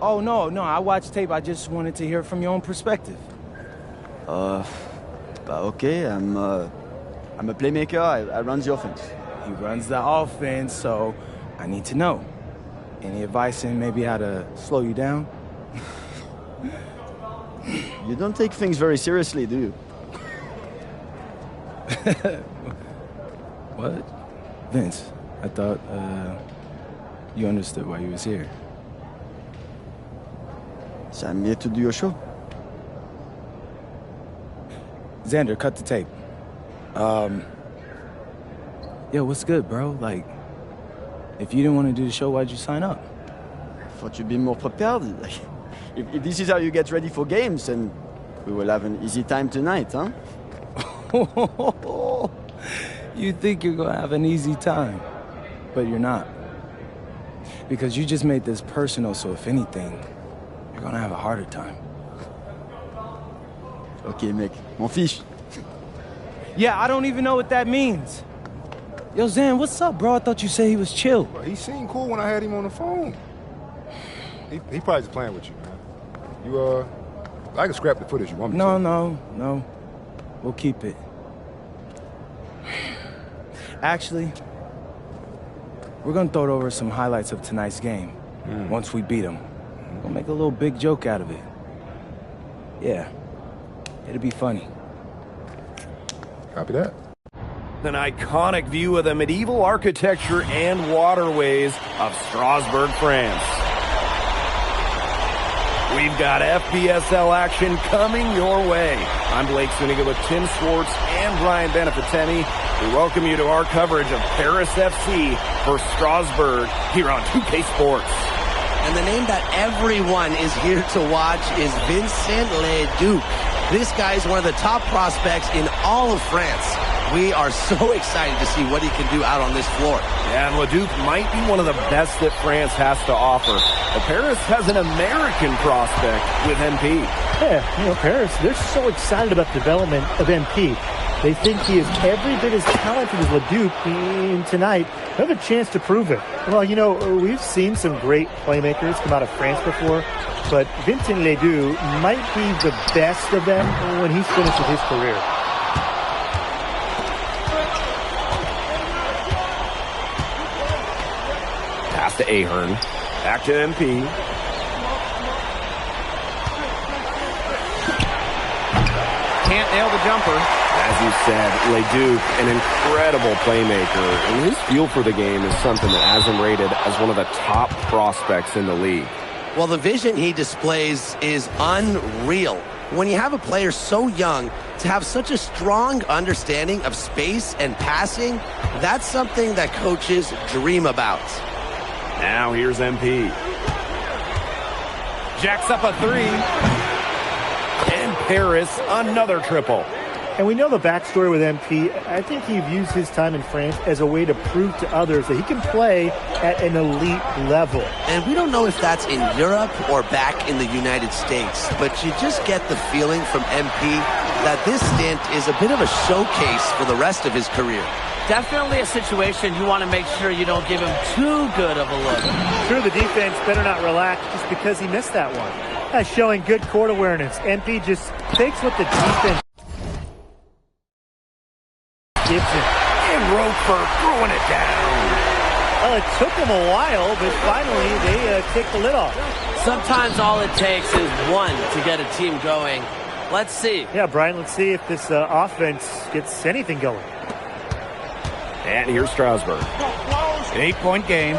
Oh, no, I watch tape. I just wanted to hear from your own perspective. Okay, I'm a playmaker. I run the offense. He runs the offense, so I need to know. Any advice in maybe how to slow you down? You don't take things very seriously, do you? What? Vince, I thought, you understood why you was here. So I'm here to do your show. Xander, cut the tape. Yo, what's good, bro? Like, if you didn't want to do the show, why'd you sign up? Thought you'd be more prepared. If this is how you get ready for games, then we will have an easy time tonight, huh? You think you're gonna have an easy time, but you're not. Because you just made this personal, so if anything, you're gonna have a harder time. Okay, mec. M'en fiche. Yeah, I don't even know what that means. Yo, Zan, what's up, bro? I thought you said he was chill. Bro, he seemed cool when I had him on the phone. He probably just playing with you, man. I can scrap the footage you want me to. No. We'll keep it. Actually, we're gonna throw it over some highlights of tonight's game. Once we beat them. We'll make a little big joke out of it. Yeah. It'll be funny. Copy that. An iconic view of the medieval architecture and waterways of Strasbourg, France. We've got FPSL action coming your way. I'm Blake Suniga with Tim Swartz and Brian Beneficeni. We welcome you to our coverage of Paris FC for Strasbourg here on 2K Sports. And the name that everyone is here to watch is Vincent Ledoux. This guy is one of the top prospects in all of France. We are so excited to see what he can do out on this floor. Yeah, and Ledoux might be one of the best that France has to offer. But Paris has an American prospect with MP. Yeah, Paris, they're so excited about the development of MP. They think he is every bit as talented as Ledoux, and tonight they have a chance to prove it. Well, we've seen some great playmakers come out of France before, but Vincent Ledoux might be the best of them when he's finished with his career. Pass to Ahern. Back to MP. can't nail the jumper. As you said, Leduc, an incredible playmaker, and his feel for the game is something that has him rated as one of the top prospects in the league. Well, the vision he displays is unreal. When you have a player so young to have such a strong understanding of space and passing, that's something that coaches dream about. Now here's MP. Jacks up a three. And Paris, another triple. And we know the backstory with MP. I think he views his time in France as a way to prove to others that he can play at an elite level. And we don't know if that's in Europe or back in the United States, but you just get the feeling from MP that this stint is a bit of a showcase for the rest of his career. Definitely a situation you want to make sure you don't give him too good of a look. Sure, the defense better not relax just because he missed that one. That's showing good court awareness. MP just takes what the defense gives him. And Roper throwing it down. Well, it took him a while, but finally they take the lid off. Sometimes all it takes is one to get a team going. Let's see. Yeah, Brian, let's see if this offense gets anything going. And here's Strasburg. An 8-point game.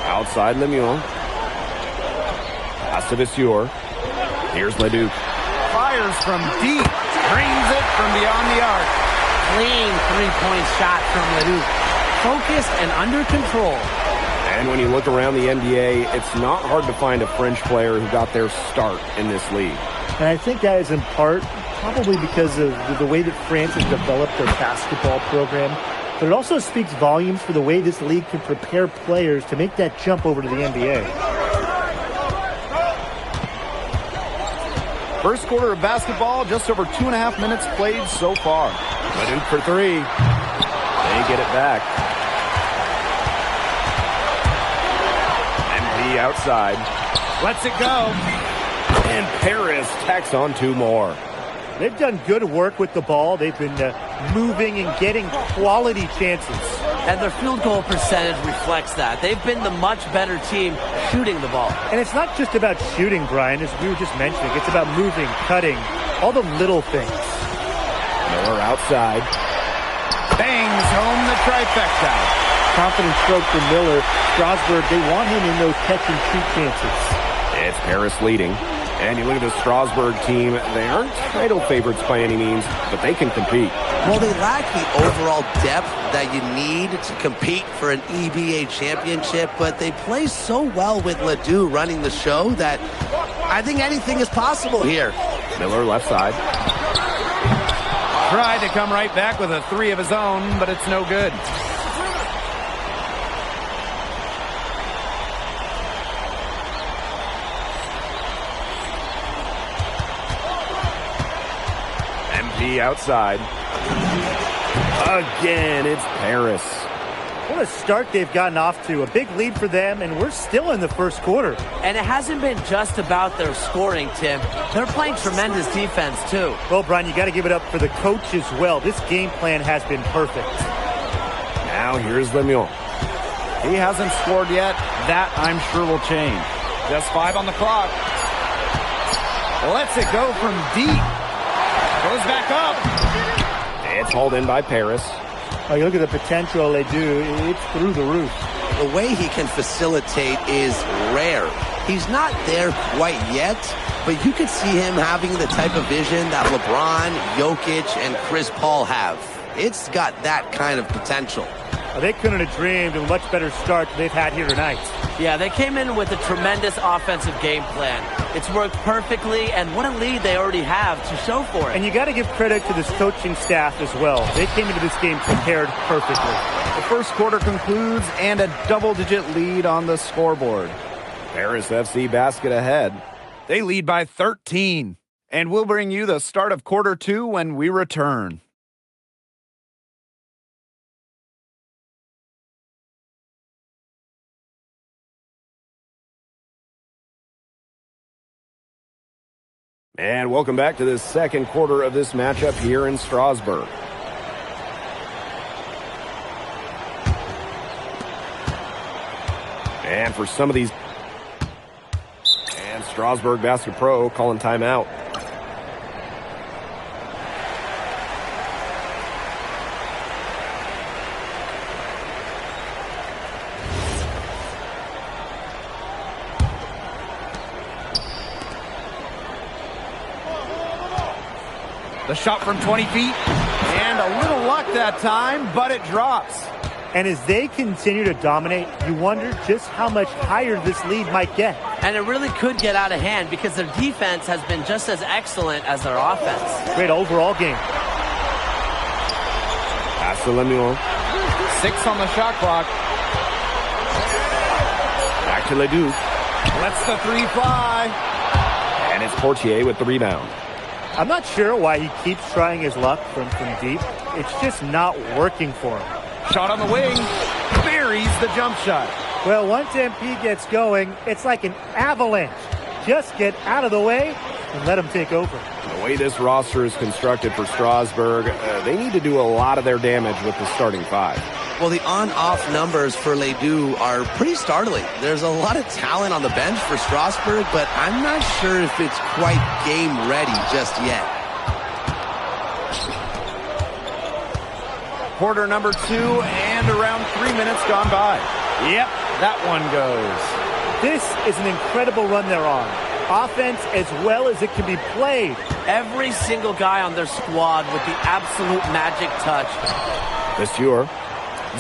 Outside Lemuel. Pass to Vasseur. Here's Leduc. Fires from deep. Brings it from beyond the arc. Clean three-point shot from Leduc. Focused and under control. And when you look around the NBA, it's not hard to find a French player who got their start in this league. And I think that is in part probably because of the way that France has developed their basketball program. But it also speaks volumes for the way this league can prepare players to make that jump over to the NBA. First quarter of basketball, just over 2.5 minutes played so far. Leduc for three. They get it back. MP outside. Lets it go. And Paris tacks on two more. They've done good work with the ball. They've been moving and getting quality chances. And their field goal percentage reflects that. They've been the much better team shooting the ball. And it's not just about shooting, Brian, as we were just mentioning. It's about moving, cutting, all the little things. Miller outside. Bangs home the trifecta. Confident stroke for Miller. Strasburg, they want him in those catch-and-shoot chances. It's Paris leading. And you look at the Strasburg team, they aren't title favorites by any means, but they can compete. Well, they lack the overall depth that you need to compete for an EBA championship, but they play so well with Ledoux running the show that I think anything is possible here. Miller left side. Tried to come right back with a three of his own, but it's no good. Outside. Again, it's Paris. What a start they've gotten off to. A big lead for them, and we're still in the first quarter. And it hasn't been just about their scoring, Tim. They're playing tremendous defense, too. Well, Brian, you got to give it up for the coach as well. This game plan has been perfect. Now here's Lemuel. He hasn't scored yet. That, I'm sure, will change. Just 5 on the clock. Lets it go from deep. Goes back up. It's hauled in by Paris. Oh, you look at the potential they do. It's through the roof. The way he can facilitate is rare. He's not there quite yet, but you could see him having the type of vision that LeBron, Jokic, and Chris Paul have. It's got that kind of potential. Well, they couldn't have dreamed of a much better start than they've had here tonight. Yeah, they came in with a tremendous offensive game plan. It's worked perfectly, and what a lead they already have to show for it. And you got to give credit to this coaching staff as well. They came into this game prepared perfectly. The first quarter concludes, and a double-digit lead on the scoreboard. Paris FC basket ahead. They lead by 13. And we'll bring you the start of quarter 2 when we return. And welcome back to the second quarter of this matchup here in Strasbourg. And for some of these... And Strasbourg Basket Pro calling timeout. The shot from 20 feet. And a little luck that time, but it drops. And as they continue to dominate, you wonder just how much higher this lead might get. And it really could get out of hand because their defense has been just as excellent as their offense. Great overall game. Pass to Lemuel. 6 on the shot clock. Back to Leduc. Lets the 3 fly. And it's Portier with the rebound. I'm not sure why he keeps trying his luck from deep. It's just not working for him. Shot on the wing. Buries the jump shot. Well, once MP gets going, it's like an avalanche. Just get out of the way and let him take over. The way this roster is constructed for Strasbourg, they need to do a lot of their damage with the starting 5. Well, the on-off numbers for Ledoux are pretty startling. There's a lot of talent on the bench for Strasbourg, but I'm not sure if it's quite game ready just yet. Quarter number 2 and around 3 minutes gone by. Yep, that one goes. This is an incredible run they're on. Offense as well as it can be played. Every single guy on their squad with the absolute magic touch. Monsieur.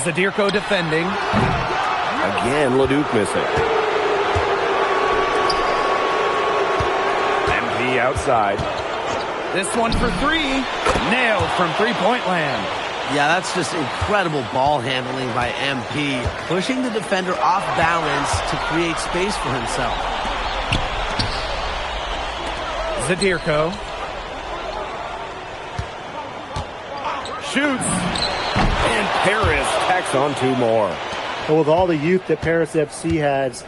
Zadirko defending. Again, Leduc missing. MP outside. This one for 3. Nailed from three-point land. Yeah, that's just incredible ball handling by MP, pushing the defender off balance to create space for himself. Zadirko. Shoots. And Paris tacks on 2 more. Well, with all the youth that Paris FC has,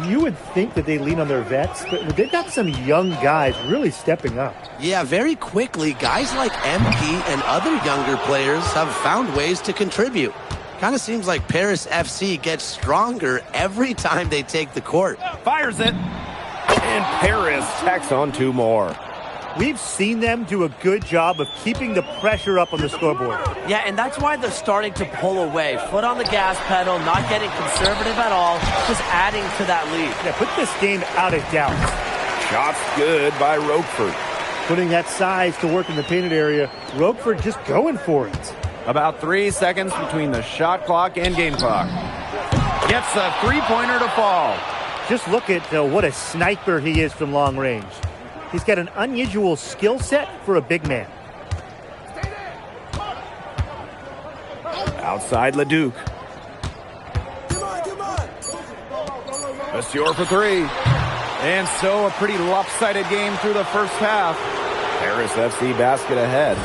you would think that they lean on their vets, but they've got some young guys really stepping up. Yeah, very quickly, guys like MP and other younger players have found ways to contribute. Kind of seems like Paris FC gets stronger every time they take the court. Fires it. And Paris tacks on 2 more. We've seen them do a good job of keeping the pressure up on the scoreboard. Yeah, and that's why they're starting to pull away. Foot on the gas pedal, not getting conservative at all, just adding to that lead. Yeah, put this game out of doubt. Shots good by Roquefort. Putting that size to work in the painted area, Roquefort just going for it. About 3 seconds between the shot clock and game clock. Gets a 3-pointer to fall. Just look at what a sniper he is from long range. He's got an unusual skill set for a big man. Outside Leduc. Monsieur for 3. And so a pretty lopsided game through the first half. Paris FC basket ahead.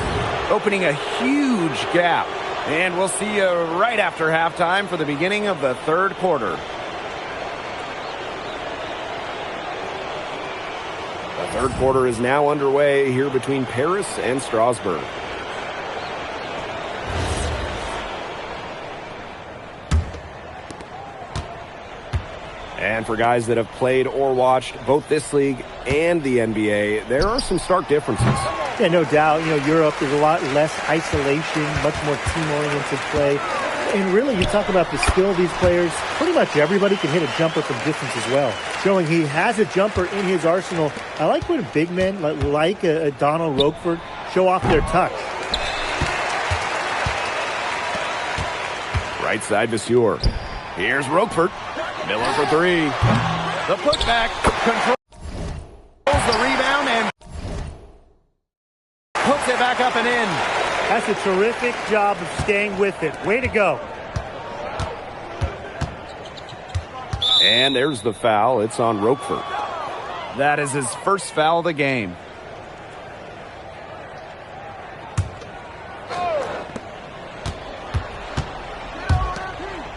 Opening a huge gap. And we'll see you right after halftime for the beginning of the third quarter. The third quarter is now underway here between Paris and Strasbourg. And for guys that have played or watched both this league and the NBA, there are some stark differences. Yeah, no doubt. You know, Europe, there's a lot less isolation, much more team-oriented play. And really, you talk about the skill of these players, pretty much everybody can hit a jumper from distance as well, showing he has a jumper in his arsenal. I like when big men like a Donald Roquefort show off their touch. Right side, Monsieur. Here's Roquefort. Miller for 3. The putback controls the rebound and puts it back up and in. That's a terrific job of staying with it. Way to go. And there's the foul. It's on Roquefort. That is his first foul of the game.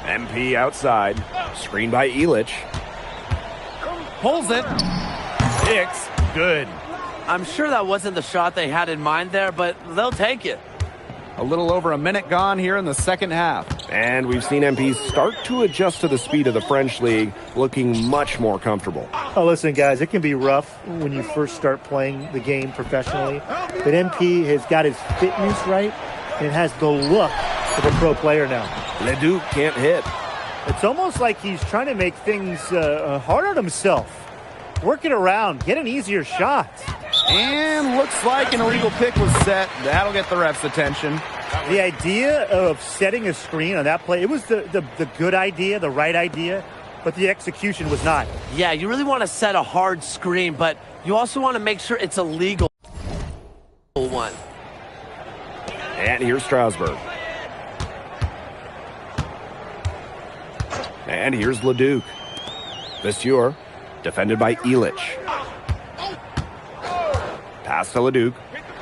MP outside. Screen by Elich. Pulls it. Hicks. Good. I'm sure that wasn't the shot they had in mind there, but they'll take it. A little over a minute gone here in the second half. And we've seen MP start to adjust to the speed of the French league, looking much more comfortable. Oh, listen, guys, it can be rough when you first start playing the game professionally. But MP has got his fitness right and has the look of a pro player now. Leduc can't hit. It's almost like he's trying to make things hard on himself. Work it around. Get an easier shot. And looks like an illegal pick was set. That'll get the ref's attention. The idea of setting a screen on that play, it was the good idea, the right idea, but the execution was not. Yeah, you really want to set a hard screen, but you also want to make sure it's a legal one. And here's Strasburg. And here's Leduc. Vasseur, defended by Elich. Pass to Leduc.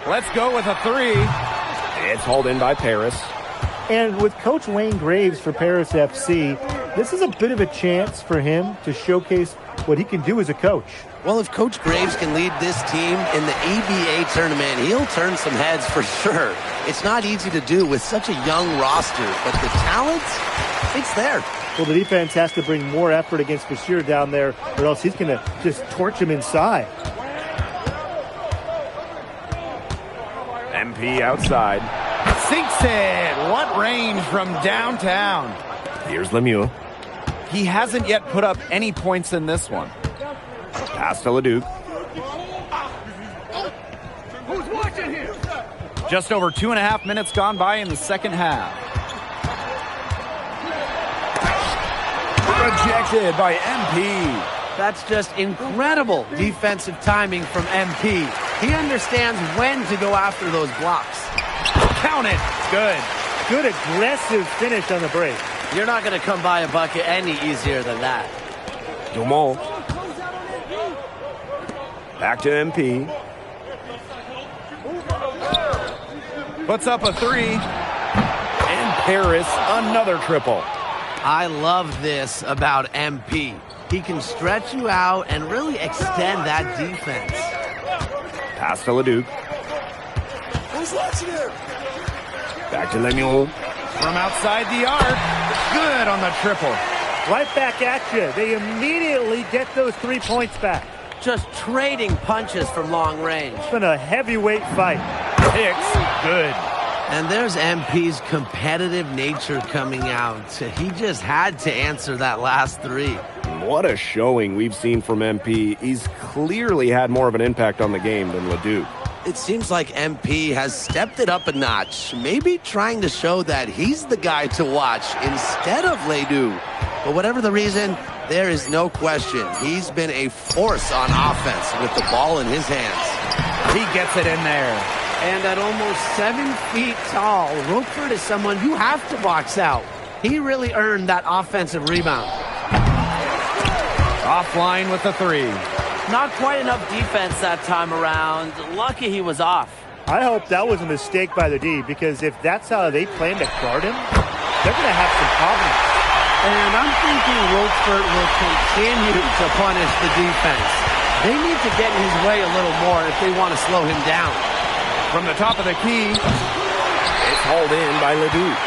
Let's go with a three. It's hauled in by Paris. And with Coach Wayne Graves for Paris FC, this is a bit of a chance for him to showcase what he can do as a coach. Well, if Coach Graves can lead this team in the ABA tournament, he'll turn some heads for sure. It's not easy to do with such a young roster, but the talent, it's there. Well, the defense has to bring more effort against Vasseur down there, or else he's going to just torch him inside. MP outside. Sinks it. What range from downtown. Here's Lemieux. He hasn't yet put up any points in this one. Pass to Leduc. Who's watching here? Just over 2.5 minutes gone by in the second half. Rejected by MP. That's just incredible defensive timing from MP. He understands when to go after those blocks. Count it. Good. Good aggressive finish on the break. You're not going to come by a bucket any easier than that. Dumont. Back to MP. Puts up a three. And Paris, another triple. I love this about MP. He can stretch you out and really extend that defense. Pass to Leduc. Who's watching here? Back to Lemieux. From outside the arc. Good on the triple. Right back at you. They immediately get those 3 points back. Just trading punches from long range. It's been a heavyweight fight. Hicks, good. And there's MP's competitive nature coming out. He just had to answer that last three. What a showing we've seen from MP. He's clearly had more of an impact on the game than Leduc. It seems like MP has stepped it up a notch, maybe trying to show that he's the guy to watch instead of Leduc. But whatever the reason, there is no question he's been a force on offense with the ball in his hands. He gets it in there. And at almost 7 feet tall, Rookford is someone you have to box out. He really earned that offensive rebound. Offline with the three. Not quite enough defense that time around. Lucky he was off. I hope that was a mistake by the D, because if that's how they plan to guard him, they're going to have some problems. And I'm thinking Rookford will continue to punish the defense. They need to get in his way a little more if they want to slow him down. From the top of the key. It's hauled in by Leduc.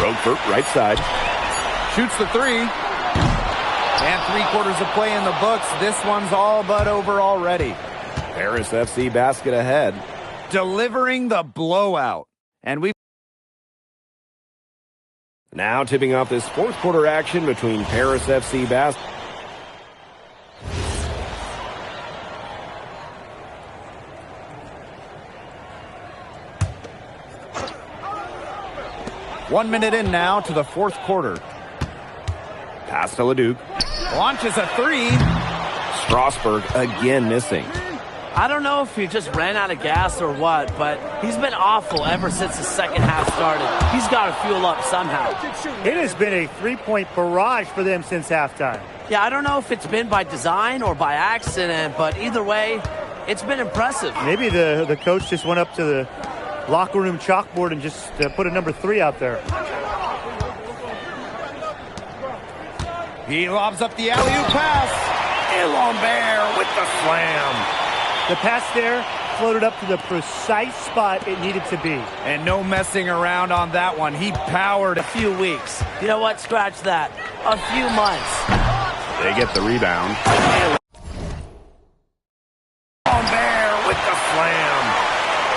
Rookford, right side. Shoots the three. And 3/4 of play in the books. This one's all but over already. Paris FC basket ahead. Delivering the blowout. And we now tipping off this fourth quarter action between Paris FC basket. One minute in now to the fourth quarter. Pass to Leduc. Launches a three. Strasburg again missing. I don't know if he just ran out of gas or what, but he's been awful ever since the second half started. He's got to fuel up somehow. It has been a three-point barrage for them since halftime. Yeah, I don't know if it's been by design or by accident, but either way, it's been impressive. Maybe the coach just went up to the locker room chalkboard and just put a number 3 out there. He lobs up the alley-oop pass. And Lambert with the slam. The pass there floated up to the precise spot it needed to be. And no messing around on that one. He powered. A few weeks. You know what? Scratch that. A few months. They get the rebound. Lambert with the slam.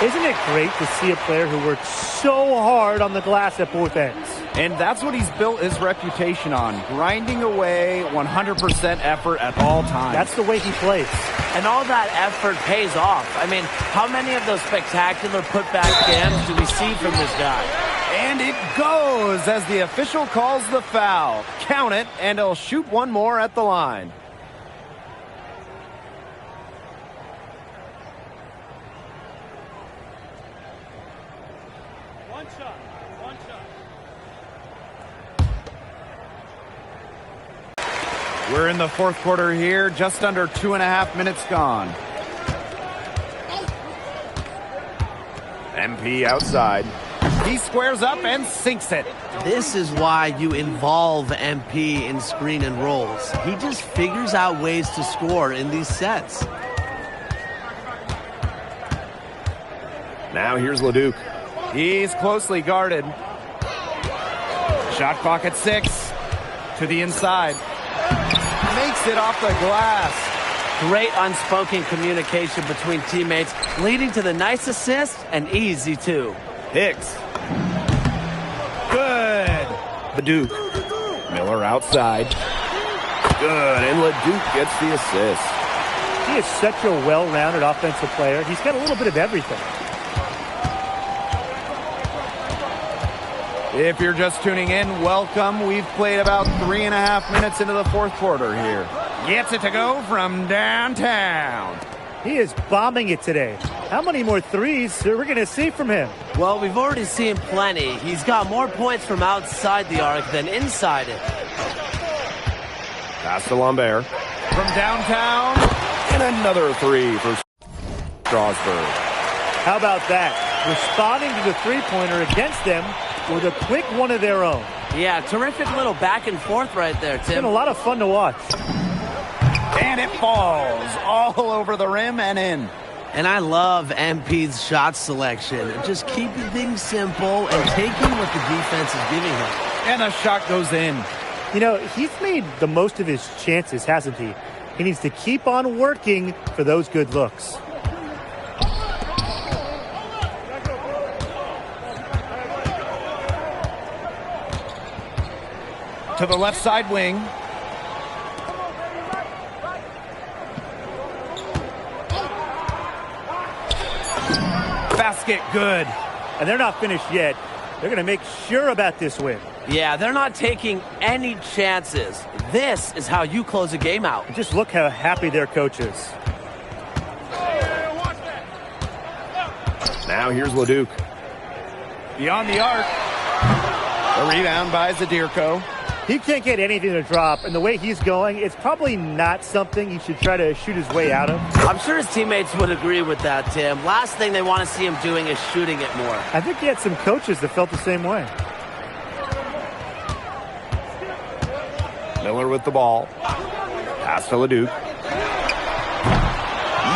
Isn't it great to see a player who works so hard on the glass at both ends? And that's what he's built his reputation on, grinding away, 100% effort at all times. That's the way he plays. And all that effort pays off. I mean, how many of those spectacular putback jams do we see from this guy? And it goes as the official calls the foul. Count it, and he'll shoot one more at the line. One shot. One shot. We're in the fourth quarter here, just under 2.5 minutes gone. MP outside. He squares up and sinks it. This is why you involve MP in screen and rolls. He just figures out ways to score in these sets. Now here's Leduc. He's closely guarded. Shot clock at 6. To the inside. Makes it off the glass. Great unspoken communication between teammates, leading to the nice assist and easy too. Hicks. Good. Leduc. Miller outside. Good. And Leduc gets the assist. He is such a well-rounded offensive player. He's got a little bit of everything. If you're just tuning in, welcome. We've played about 3.5 minutes into the fourth quarter here. Gets it to go from downtown. He is bombing it today. How many more threes are we going to see from him? Well, we've already seen plenty. He's got more points from outside the arc than inside it. Pass to Lambert. From downtown. And another three for Strasburg. How about that? Responding to the three-pointer against them with a quick one of their own. Yeah, terrific little back and forth right there, Tim. It's been a lot of fun to watch. And it falls all over the rim and in. And I love MP's shot selection. Just keeping things simple and taking what the defense is giving him. And a shot goes in. You know, he's made the most of his chances, hasn't he? He needs to keep on working for those good looks. To the left side wing. Basket good. And they're not finished yet. They're going to make sure about this win. Yeah, they're not taking any chances. This is how you close a game out. And just look how happy their coach is. Now here's Leduc. Beyond the arc. A rebound by Zadirko. He can't get anything to drop, and the way he's going, it's probably not something he should try to shoot his way out of. I'm sure his teammates would agree with that, Tim. Last thing they want to see him doing is shooting it more. I think he had some coaches that felt the same way. Miller with the ball. Pass to Leduc.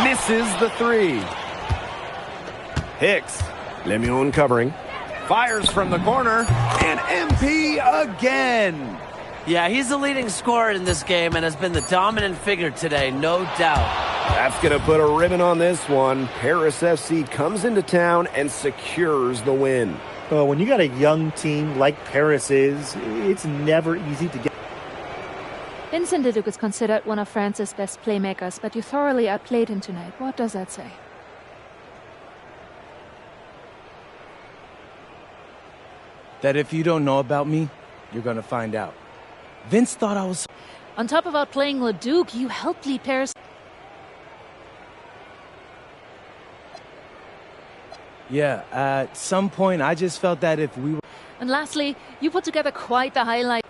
Misses the three. Hicks. Lemieux covering. Fires from the corner. And MP again. Yeah, he's the leading scorer in this game and has been the dominant figure today, no doubt. That's going to put a ribbon on this one. Paris FC comes into town and secures the win. Well, when you got a young team like Paris is, it's never easy to get. Vincent Leduc is considered one of France's best playmakers, but you thoroughly outplayed him tonight. What does that say? That if you don't know about me, you're going to find out. Vince thought I was... On top of outplaying Leduc, you helped lead Paris. Yeah, at some point, I just felt that if we were... And lastly, you put together quite the highlight.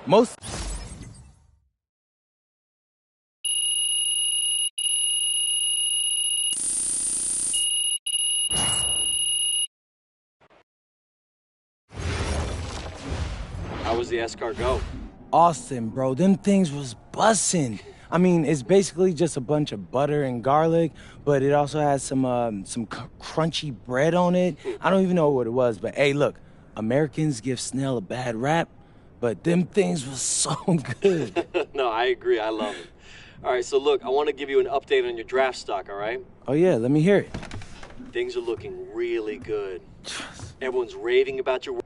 Most... How was the escargot? Austin, bro, them things was bussin'. I mean, it's basically just a bunch of butter and garlic, but it also has some crunchy bread on it. I don't even know what it was, but hey, look, Americans give Snell a bad rap, but them things was so good. No, I agree. I love it. All right, so look, I want to give you an update on your draft stock, all right? Oh, yeah, let me hear it. Things are looking really good. Everyone's raving about your work.